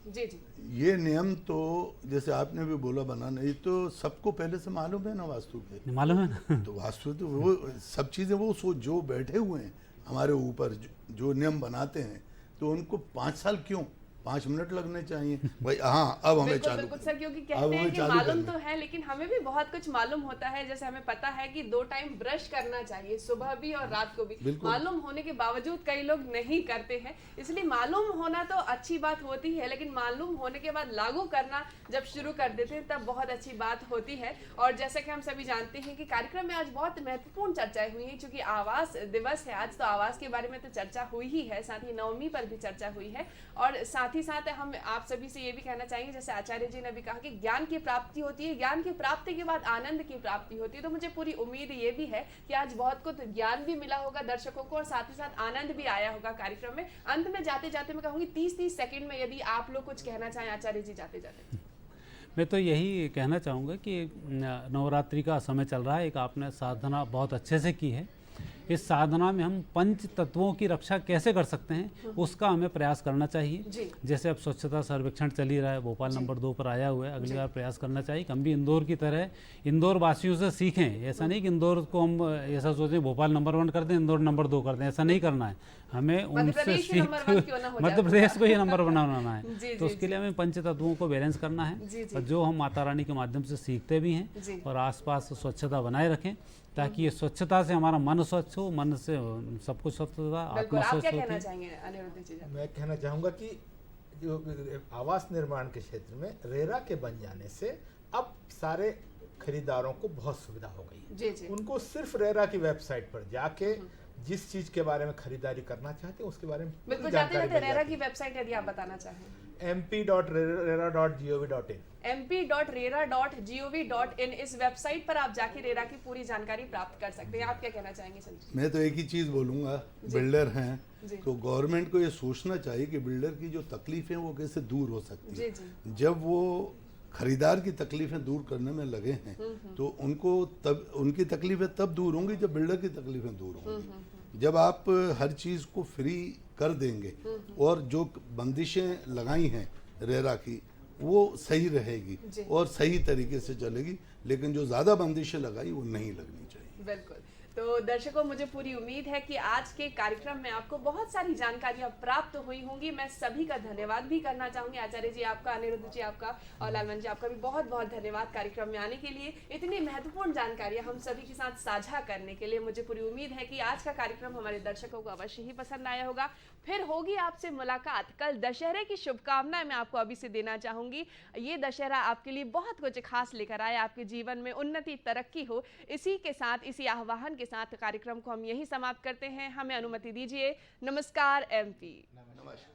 जी जी, ये नियम तो जैसे आपने भी बोला बनाना, ये तो सबको पहले से मालूम है ना वास्तु के, मालूम है ना। तो वास्तु तो वो सब चीज़ें वो जो बैठे हुए हैं हमारे ऊपर, जो नियम बनाते हैं, तो उनको 5 साल क्यों, 5 मिनट लगने चाहिए भाई। हाँ, अब हमें चालू बिल्कुल सर, क्योंकि अब कहते हैं हमें कि चालू मालूम करना तो है लेकिन हमें भी बहुत कुछ मालूम होता है। जैसे हमें पता है कि 2 टाइम ब्रश करना चाहिए, सुबह भी और रात को भी। बिल्कुल। मालूम होने के बावजूद कई लोग नहीं करते हैं। इसलिए मालूम होना तो अच्छी बात होती है, लेकिन मालूम होने के बाद लागू करना जब शुरू कर देते हैं तब बहुत अच्छी बात होती है। और जैसा कि हम सभी जानते हैं कि कार्यक्रम में आज बहुत महत्वपूर्ण चर्चाएं हुई हैं, क्योंकि आवास दिवस है आज, तो आवास के बारे में तो चर्चा हुई ही है, साथ ही नवमी पर भी चर्चा हुई है। और साथ ही साथ हम आप सभी से ये भी कहना चाहेंगे, जैसे आचार्य जी ने भी कहा कि ज्ञान की प्राप्ति होती है, ज्ञान की प्राप्ति के बाद आनंद की प्राप्ति होती है। तो मुझे पूरी उम्मीद ये भी है कि आज बहुत कुछ ज्ञान भी मिला होगा दर्शकों को, और साथ ही साथ आनंद भी आया होगा कार्यक्रम में। अंत में जाते जाते मैं कहूँगी 30-30 सेकंड में यदि आप लोग कुछ कहना चाहें आचार्य जी जाते जाते। मैं तो यही कहना चाहूँगा कि नवरात्रि का समय चल रहा है, एक आपने साधना बहुत अच्छे से की है। इस साधना में हम 5 तत्वों की रक्षा कैसे कर सकते हैं उसका हमें प्रयास करना चाहिए। जैसे अब स्वच्छता सर्वेक्षण चल ही रहा है, भोपाल नंबर 2 पर आया हुआ है, अगली बार प्रयास करना चाहिए। हम भी इंदौर की तरह इंदौर वासियों से सीखें। ऐसा नहीं कि इंदौर को हम ऐसा सोचें भोपाल नंबर 1 कर दें, इंदौर नंबर 2 कर दें, ऐसा नहीं करना है। हमें उनसे प्रदेश ही नंबर वन क्यों ना हो जाए मध्य प्रदेश को ही नंबर बनाना है। जी, तो उसके लिए हमें पंच तत्वों को बैलेंस करना है, जी, जी। और जो हम माता रानी के माध्यम से सीखते भी हैं, जी। और आसपास स्वच्छता बनाए रखें, ताकि ये स्वच्छता से हमारा मन स्वच्छ हो, मन से सब कुछ स्वच्छ होता, बिल्कुल। आत्मा आप स्वच्छ क्या होती कहना है। चाहेंगे अनिरुद्ध जी? मैं कहना चाहूँगा कि जो आवास निर्माण के क्षेत्र में रेरा के बन जाने से अब सारे खरीदारों को बहुत सुविधा हो गई है। जी, जी। उनको सिर्फ रेरा की वेबसाइट पर जाके जिस चीज के बारे में खरीदारी करना चाहते हैं उसके बारे में पूरी बिल्कुल, जाते जानकारी जाते मिल रेरा जाती की है। वेबसाइट यदि आप बताना चाहें। mp.rera.gov.in mp.rera.gov.in इस वेबसाइट पर आप जाके रेरा की पूरी जानकारी प्राप्त कर सकते हैं। आप क्या कहना चाहेंगे संजय? मैं तो एक ही चीज़ बोलूँगा, बिल्डर हैं तो गवर्नमेंट को ये सोचना चाहिए कि बिल्डर की जो तकलीफें वो कैसे दूर हो सकती जी, है। जी। जब वो खरीदार की तकलीफें दूर करने में लगे हैं तो उनको तब उनकी तकलीफें तब दूर होंगी जब बिल्डर की तकलीफें दूर होंगी। जब आप हर चीज़ को फ्री कर देंगे और जो बंदिशें लगाई हैं रेरा की वो सही रहेगी और सही तरीके से चलेगी, लेकिन जो ज़्यादा बंदिशें लगाई वो नहीं लगनी चाहिए। बिल्कुल। तो दर्शकों, मुझे पूरी उम्मीद है कि आज के कार्यक्रम में आपको बहुत सारी जानकारियां प्राप्त हुई होंगी। मैं सभी का धन्यवाद भी करना चाहूंगी। आचार्य जी आपका, अनिरुद्ध जी आपका और लालमन जी आपका भी बहुत बहुत धन्यवाद कार्यक्रम में आने के लिए, इतनी महत्वपूर्ण जानकारियां हम सभी के साथ साझा करने के लिए। मुझे पूरी उम्मीद है कि आज का कार्यक्रम हमारे दर्शकों को अवश्य ही पसंद आया होगा। फिर होगी आपसे मुलाकात कल। दशहरे की शुभकामनाएं मैं आपको अभी से देना चाहूंगी। ये दशहरा आपके लिए बहुत कुछ खास लेकर आए, आपके जीवन में उन्नति तरक्की हो। इसी के साथ, इसी आह्वान के साथ कार्यक्रम को हम यही समाप्त करते हैं। हमें अनुमति दीजिए। नमस्कार एमपी। नमस्कार।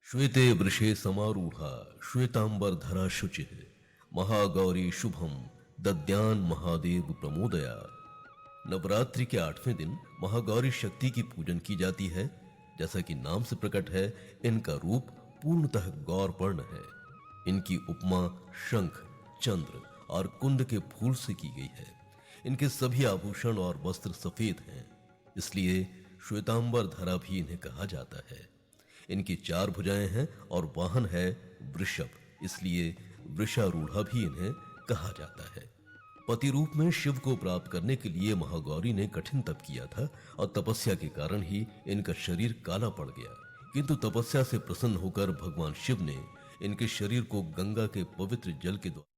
श्वेते वृषे समारूढ़ा श्वेतांबरधरा शुचिः महागौरी शुभम दद्यान महादेव प्रमोदया। नवरात्रि के 8वें दिन महागौरी शक्ति की पूजन की जाती है। जैसा कि नाम से प्रकट है, इनका रूप पूर्णतः गौरवर्ण है। इनकी उपमा शंख, चंद्र और कुंद के फूल से की गई है। इनके सभी आभूषण और वस्त्र सफेद हैं, इसलिए श्वेतांबर धरा भी इन्हें कहा जाता है। इनकी 4 भुजाएं हैं और वाहन है वृषभ, इसलिए वृषारूढ़ा भी इन्हें कहा जाता है। पति रूप में शिव को प्राप्त करने के लिए महागौरी ने कठिन तप किया था और तपस्या के कारण ही इनका शरीर काला पड़ गया। किंतु तपस्या से प्रसन्न होकर भगवान शिव ने इनके शरीर को गंगा के पवित्र जल के द्वारा